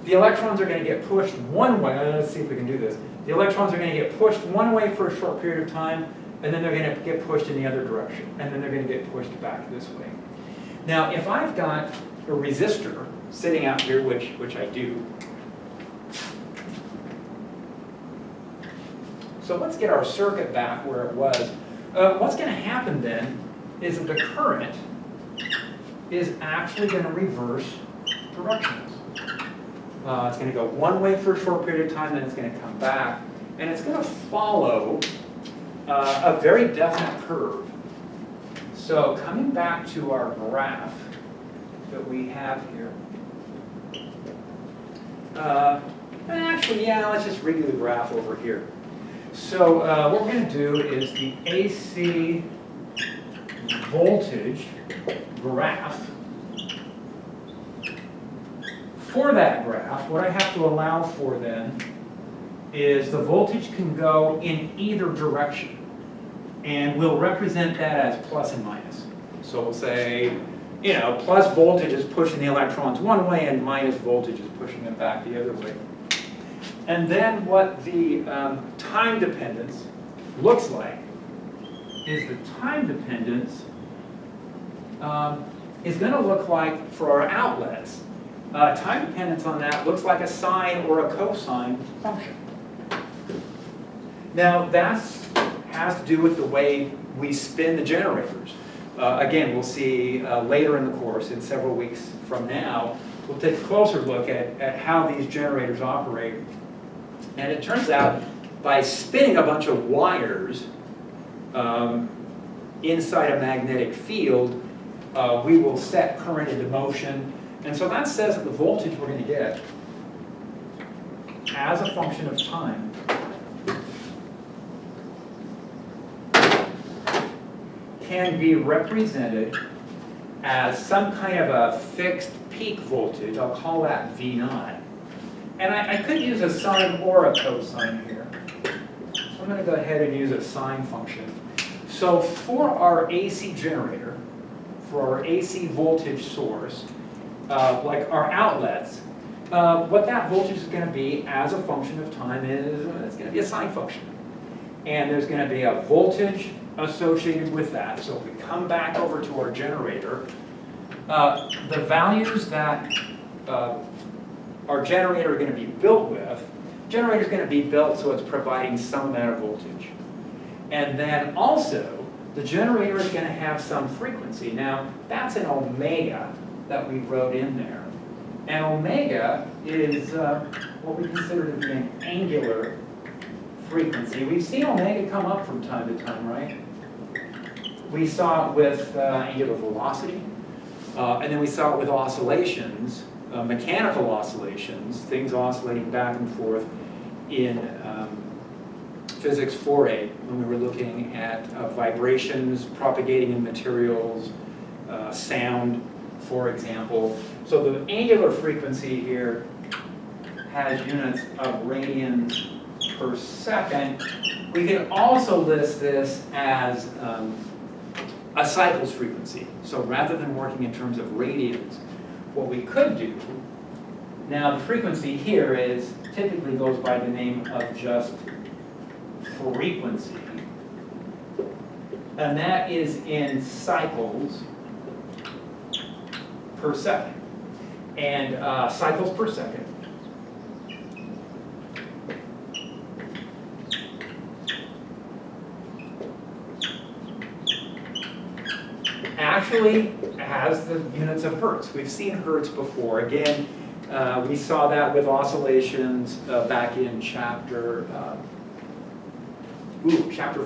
S1: the electrons are going to get pushed one way. Let's see if we can do this. The electrons are going to get pushed one way for a short period of time, and then they're going to get pushed in the other direction, and then they're going to get pushed back this way. Now, if I've got a resistor sitting out here, which I do, so let's get our circuit back where it was. What's going to happen then is that the current is actually going to reverse directions. It's going to go one way for a short period of time, then it's going to come back, and it's going to follow a very definite curve. So coming back to our graph that we have here, actually, yeah, let's just redo the graph over here. So what we're going to do is the AC voltage graph. For that graph, what I have to allow for then is the voltage can go in either direction. And we'll represent that as plus and minus. So we'll say, you know, plus voltage is pushing the electrons one way and minus voltage is pushing them back the other way. And then what the time dependence looks like is the time dependence is going to look like, for our outlets, time dependence on that looks like a sine or a cosine function. Now that has to do with the way we spin the generators. Again, we'll see later in the course, in several weeks from now, we'll take a closer look at how these generators operate. And it turns out, by spinning a bunch of wires inside a magnetic field, we will set current into motion. And so that says that the voltage we're going to get as a function of time can be represented as some kind of a fixed peak voltage. I'll call that V0. And I could use a sine or a cosine here. I'm going to go ahead and use a sine function. So for our AC generator, for our AC voltage source, like our outlets, what that voltage is going to be as a function of time is it's going to be a sine function. And there's going to be a voltage associated with that. So if we come back over to our generator, the values that our generator are going to be built with, generator is going to be built so it's providing some amount of voltage. And then also, the generator is going to have some frequency. Now, that's an omega that we wrote in there. And omega is what we consider to be an angular frequency. We've seen omega come up from time to time, right? We saw it with angular velocity, and then we saw it with oscillations, mechanical oscillations, things oscillating back and forth in physics 4A, when we were looking at vibrations propagating in materials, sound, for example. So the angular frequency here has units of radians per second. We can also list this as a cycles frequency. So rather than working in terms of radians, what we could do, now the frequency here is typically goes by the name of just frequency, and that is in cycles per second. And cycles per second actually has the units of hertz. We've seen hertz before. Again, we saw that with oscillations back in chapter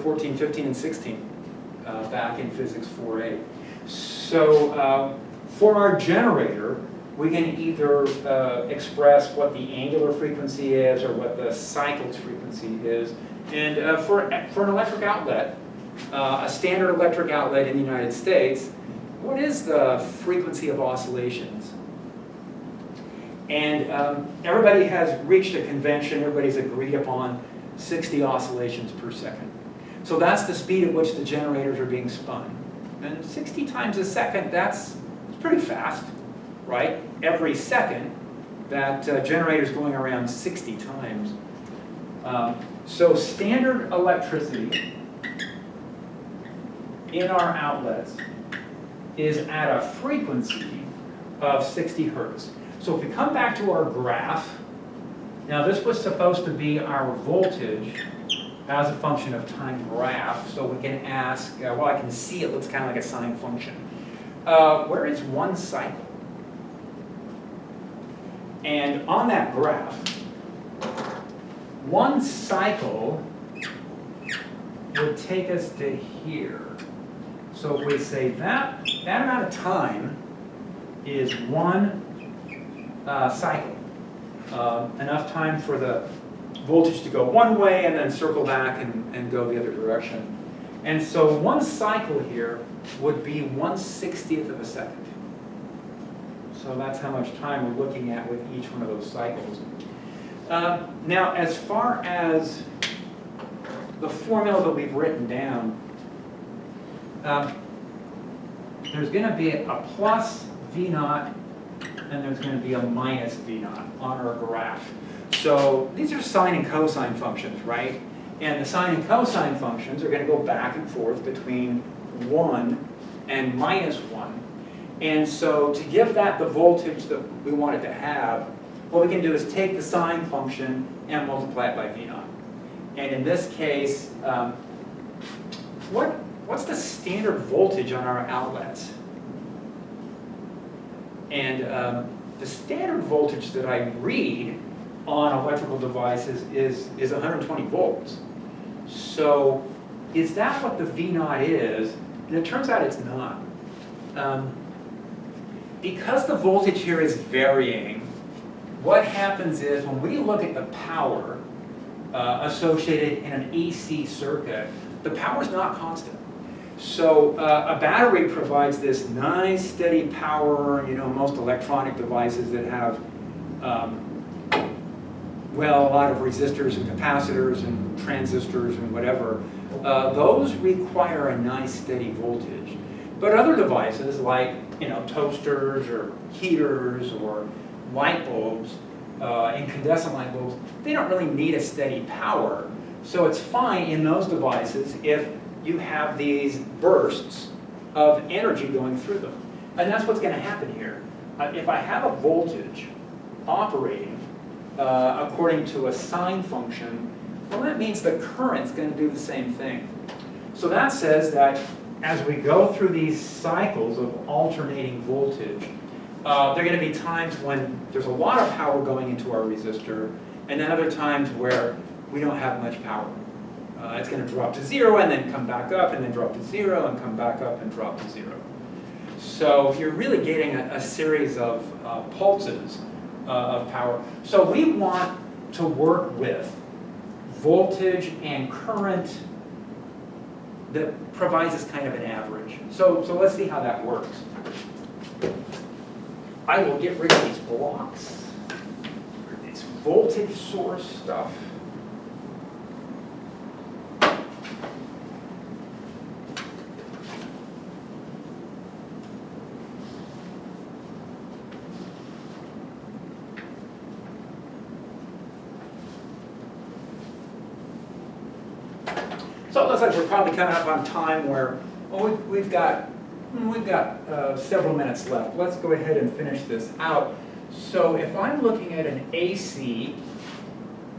S1: 14, 15, and 16 back in physics 4A. So for our generator, we can either express what the angular frequency is or what the cycles frequency is. And for an electric outlet, a standard electric outlet in the United States, what is the frequency of oscillations? And everybody has reached a convention, everybody's agreed upon 60 oscillations per second. So that's the speed at which the generators are being spun. And 60 times a second, that's pretty fast, right? Every second, that generator's going around 60 times. So standard electricity in our outlets is at a frequency of 60 hertz. So if we come back to our graph, now this was supposed to be our voltage as a function of time graph, so we can ask, well, I can see it looks kind of like a sine function. Where is one cycle? And on that graph, one cycle would take us to here. So if we say that amount of time is one cycle, enough time for the voltage to go one way and then circle back and go the other direction. And so one cycle here would be 1/60th of a second. So that's how much time we're looking at with each one of those cycles. Now, as far as the formula that we've written down, there's going to be a plus V0 and there's going to be a minus V0 on our graph. So these are sine and cosine functions, right? And the sine and cosine functions are going to go back and forth between 1 and -1. And so to give that the voltage that we want it to have, what we can do is take the sine function and multiply it by V0. And in this case, what's the standard voltage on our outlets? And the standard voltage that I read on electrical devices is 120 volts. So is that what the V0 is? And it turns out it's not. Because the voltage here is varying, what happens is when we look at the power associated in an AC circuit, the power is not constant. So a battery provides this nice steady power. You know, most electronic devices that have well, a lot of resistors and capacitors and transistors and whatever, those require a nice steady voltage. But other devices like, toasters or heaters or light bulbs, incandescent light bulbs, they don't really need a steady power. So it's fine in those devices if you have these bursts of energy going through them. And that's what's going to happen here. If I have a voltage operating according to a sine function, well, that means the current's going to do the same thing. So that says that as we go through these cycles of alternating voltage, there are going to be times when there's a lot of power going into our resistor, and then other times where we don't have much power. It's going to drop to 0 and then come back up, and then drop to 0 and come back up and drop to 0. So you're really getting a series of pulses of power. So we want to work with voltage and current that provides us kind of an average. So let's see how that works. I will get rid of these blocks, this voltage source stuff. So it looks like we're probably coming up on time where we've got several minutes left. Let's go ahead and finish this out. So if I'm looking at an AC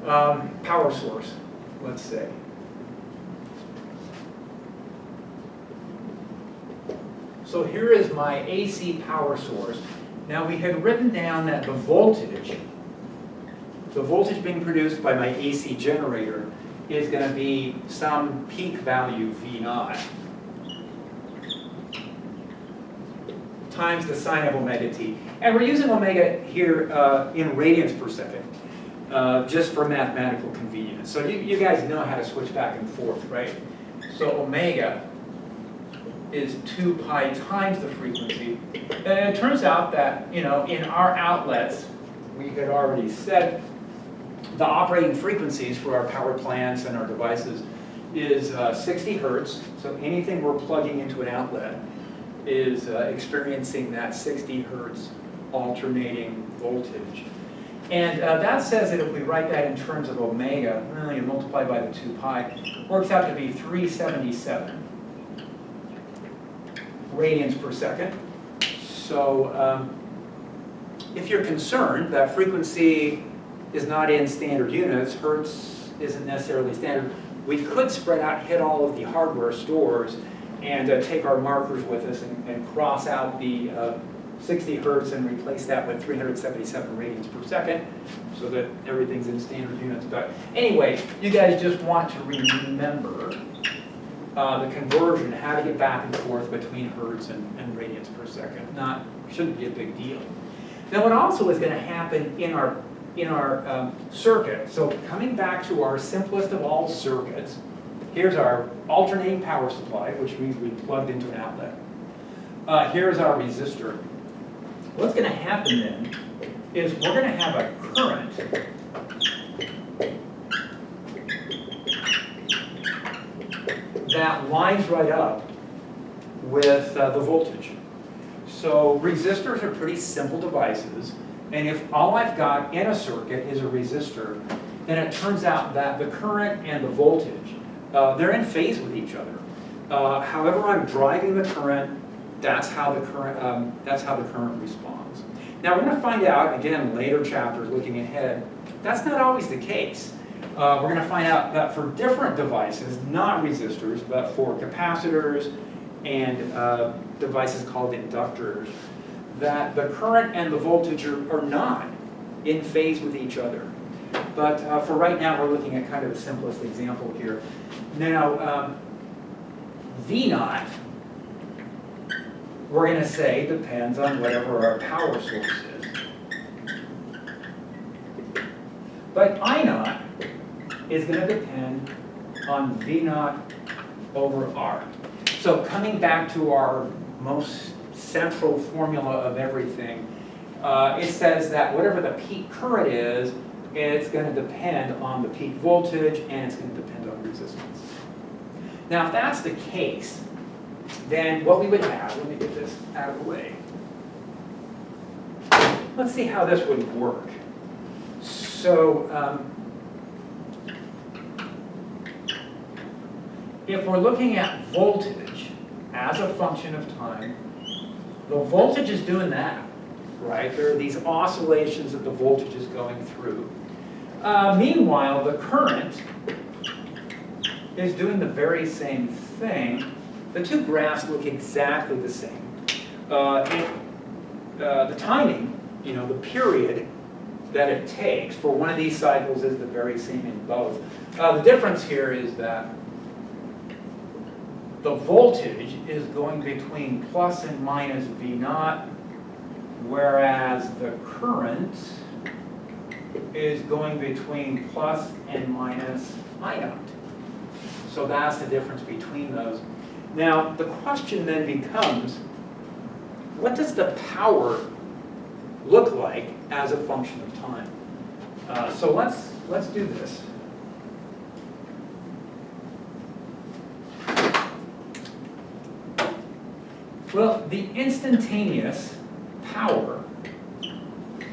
S1: power source, let's say, so here is my AC power source. Now we had written down that the voltage being produced by my AC generator is going to be some peak value V0 times the sine of omega t. And we're using omega here in radians per second, just for mathematical convenience. So you guys know how to switch back and forth, right? So omega is 2 pi times the frequency. And it turns out that, in our outlets, we had already said the operating frequencies for our power plants and our devices is 60 hertz. So anything we're plugging into an outlet is experiencing that 60 hertz alternating voltage. And that says that if we write that in terms of omega, you multiply by the 2 pi, works out to be 377 radians per second. So if you're concerned that frequency is not in standard units, hertz isn't necessarily standard, we could spread out, hit all of the hardware stores, and take our markers with us and cross out the 60 hertz and replace that with 377 radians per second so that everything's in standard units. But anyway, you guys just want to remember the conversion, how to get back and forth between hertz and radians per second. Shouldn't be a big deal. Now what also is going to happen in our circuit, so coming back to our simplest of all circuits, here's our alternating power supply, which means we plugged into an outlet. Here's our resistor. What's going to happen then is we're going to have a current that lines right up with the voltage. So resistors are pretty simple devices. And if all I've got in a circuit is a resistor, then it turns out that the current and the voltage, they're in phase with each other. However I'm driving the current, that's how the current responds. Now we're going to find out, again, later chapters looking ahead, that's not always the case. We're going to find out that for different devices, not resistors, but for capacitors and devices called inductors, that the current and the voltage are not in phase with each other. But for right now, we're looking at kind of the simplest example here. Now, V0, we're going to say, depends on whatever our power source is. But I0 is going to depend on V0 over R. So coming back to our most central formula of everything, it says that whatever the peak current is, it's going to depend on the peak voltage, and it's going to depend on resistance. Now, if that's the case, then what we would have, let me get this out of the way. Let's see how this would work. So, if we're looking at voltage as a function of time, the voltage is doing that, right? There are these oscillations that the voltage is going through. Meanwhile, the current is doing the very same thing. The two graphs look exactly the same. The timing, the period that it takes for one of these cycles is the very same in both. The difference here is that the voltage is going between plus and minus V naught, whereas the current is going between plus and minus I naught. So that's the difference between those. Now, the question then becomes, what does the power look like as a function of time? So let's do this. Well, the instantaneous power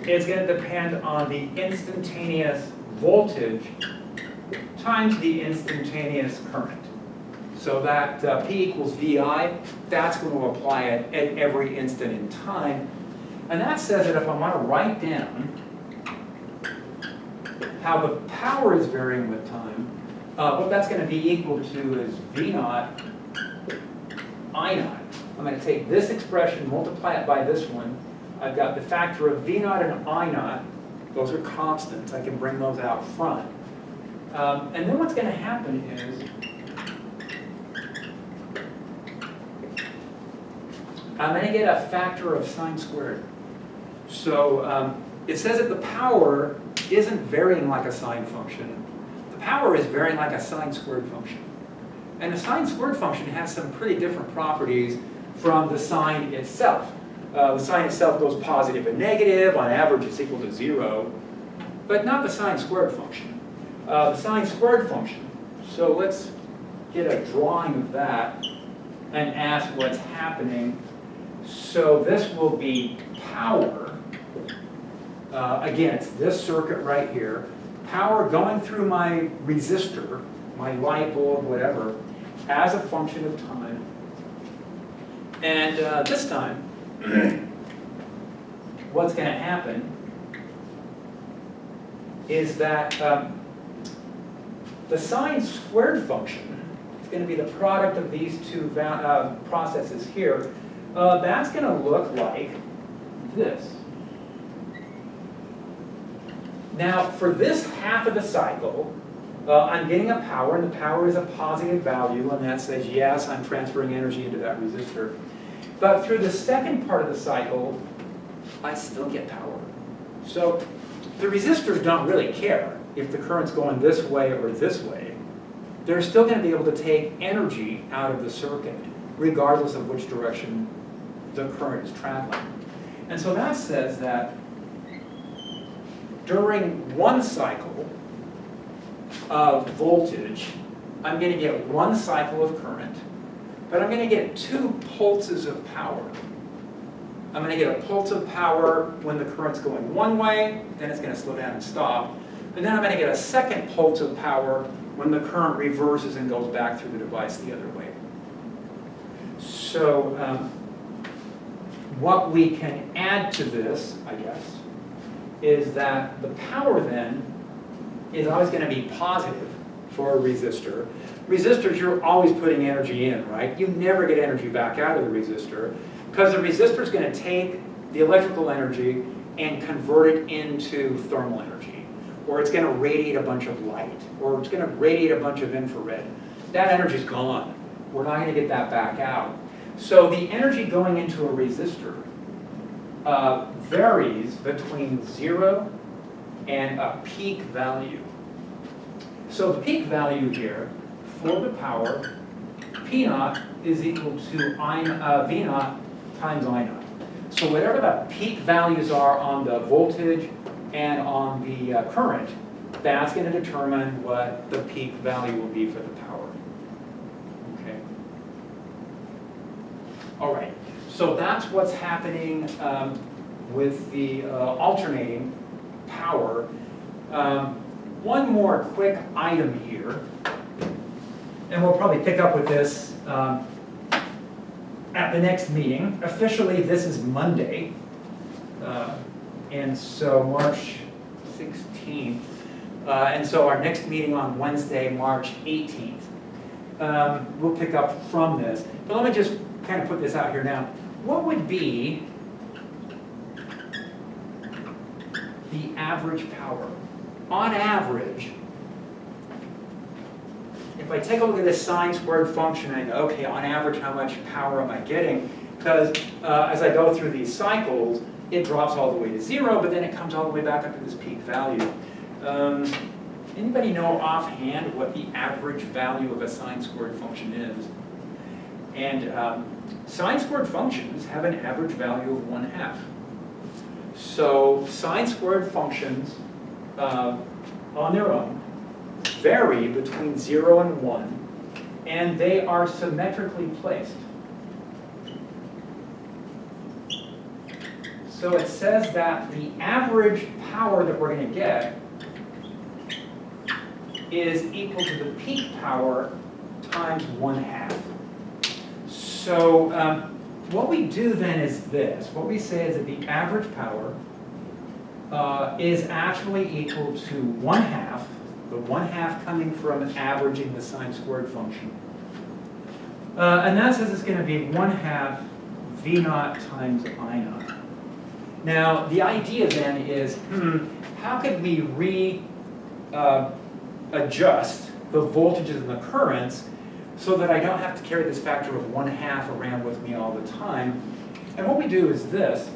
S1: is going to depend on the instantaneous voltage times the instantaneous current. So that P equals VI, that's going to apply it at every instant in time. And that says that if I want to write down how the power is varying with time, what that's going to be equal to is V naught I naught. I'm going to take this expression, multiply it by this one. I've got the factor of V naught and I naught. Those are constants. I can bring those out front. And then what's going to happen is I'm going to get a factor of sine squared. So it says that the power isn't varying like a sine function. The power is varying like a sine squared function. And the sine squared function has some pretty different properties from the sine itself. The sine itself goes positive and negative. On average, it's equal to 0. But not the sine squared function. The sine squared function. So let's get a drawing of that and ask what's happening. So this will be power. Again, it's this circuit right here. Power going through my resistor, my light bulb, whatever, as a function of time. And this time, what's going to happen is that the sine squared function is going to be the product of these two processes here. That's going to look like this. Now, for this half of the cycle, I'm getting a power, and the power is a positive value, and that says, yes, I'm transferring energy into that resistor. But through the second part of the cycle, I still get power. So the resistors don't really care if the current's going this way or this way. They're still going to be able to take energy out of the circuit, regardless of which direction the current is traveling. And so that says that during one cycle of voltage, I'm going to get one cycle of current, but I'm going to get two pulses of power. I'm going to get a pulse of power when the current's going one way, then it's going to slow down and stop. And then I'm going to get a second pulse of power when the current reverses and goes back through the device the other way. So what we can add to this, I guess, is that the power then is always going to be positive for a resistor. Resistors, you're always putting energy in, right? You never get energy back out of the resistor, because the resistor is going to take the electrical energy and convert it into thermal energy, or it's going to radiate a bunch of light, or it's going to radiate a bunch of infrared. That energy's gone. We're not going to get that back out. So the energy going into a resistor varies between 0 and a peak value. So the peak value here for the power, P naught is equal to V naught times I naught. So whatever the peak values are on the voltage And on the current, that's going to determine what the peak value will be for the power. Okay. All right. So that's what's happening with the alternating power. One more quick item here, and we'll probably pick up with this at the next meeting. Officially, this is Monday, and so March 16th. And so our next meeting on Wednesday, March 18th. We'll pick up from this. But let me just kind of put this out here now. What would be the average power? On average, if I take a look at this sine squared function, I go, okay, on average, how much power am I getting? Because as I go through these cycles, it drops all the way to 0, but then it comes all the way back up to this peak value. Anybody know offhand what the average value of a sine squared function is? And sine squared functions have an average value of 1/2. So sine squared functions on their own vary between 0 and 1, and they are symmetrically placed. So it says that the average power that we're going to get is equal to the peak power times 1/2. So what we do then is this. What we say is that the average power is actually equal to 1/2, the 1/2 coming from averaging the sine squared function. And that says it's going to be 1/2 V naught times I naught. Now, the idea then is, how could we adjust the voltages and the currents so that I don't have to carry this factor of 1/2 around with me all the time? And what we do is this.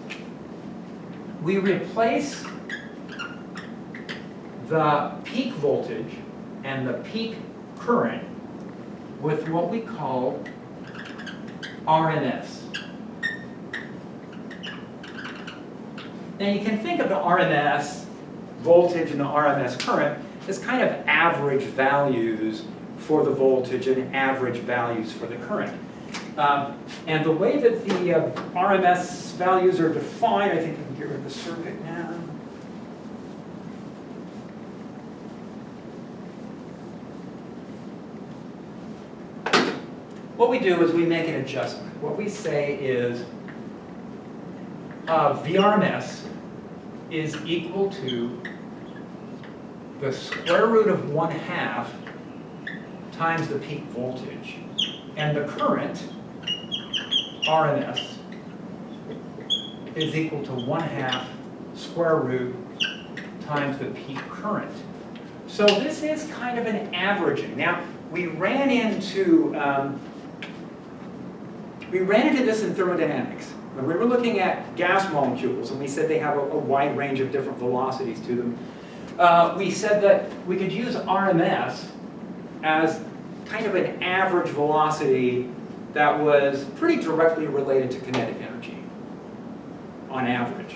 S1: We replace the peak voltage and the peak current with what we call RMS. Now you can think of the RMS voltage and the RMS current as kind of average values for the voltage and average values for the current. And the way that the RMS values are defined, I think we can get rid of the circuit now. What we do is we make an adjustment. What we say is VRMS is equal to the square root of 1/2 times the peak voltage. And the current, RMS, is equal to 1/2 square root times the peak current. So this is kind of an averaging. Now, we ran into this in thermodynamics. When we were looking at gas molecules, and we said they have a wide range of different velocities to them, we said that we could use RMS as kind of an average velocity that was pretty directly related to kinetic energy, on average.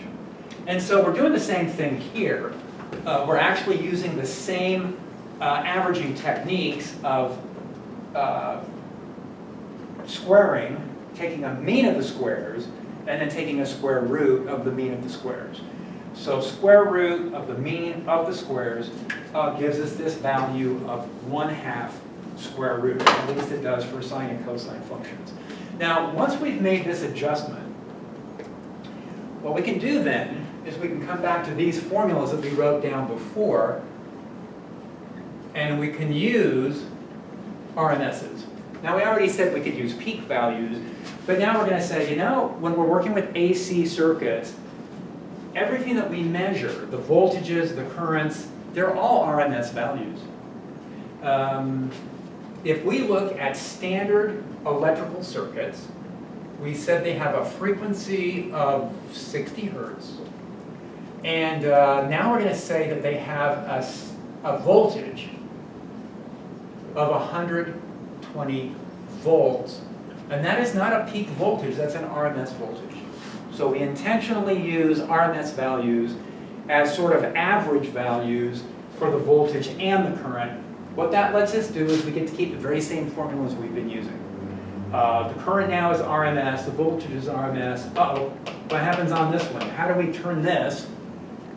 S1: And so we're doing the same thing here. We're actually using the same averaging techniques of squaring, taking a mean of the squares, and then taking a square root of the mean of the squares. So square root of the mean of the squares gives us this value of 1/2 square root. At least it does for sine and cosine functions. Now, once we've made this adjustment, what we can do then is we can come back to these formulas that we wrote down before, and we can use RMSs. Now, we already said we could use peak values, but now we're going to say, you know, when we're working with AC circuits, everything that we measure, the voltages, the currents, they're all RMS values. If we look at standard electrical circuits, we said they have a frequency of 60 hertz. And now we're going to say that they have a voltage of 120 volts. And that is not a peak voltage, that's an RMS voltage. So we intentionally use RMS values as sort of average values for the voltage and the current. What that lets us do is we get to keep the very same formulas we've been using. The current now is RMS, the voltage is RMS. Uh-oh, what happens on this one? How do we turn this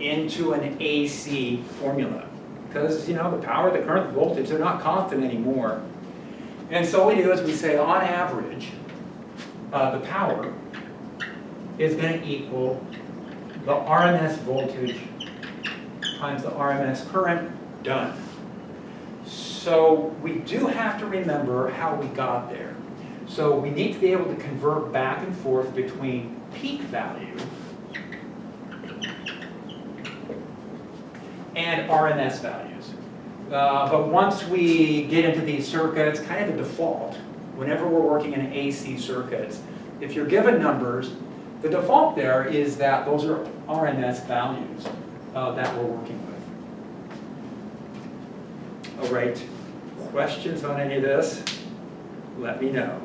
S1: into an AC formula? Because, you know, the power, the current, the voltage, they're not constant anymore. And so what we do is we say, on average, the power is going to equal the RMS voltage times the RMS current, done. So we do have to remember how we got there. So we need to be able to convert back and forth between peak value and RMS values. But once we get into these circuits, kind of the default, whenever we're working in AC circuits, if you're given numbers, the default there is that those are RMS values that we're working with. All right, questions on any of this? Let me know.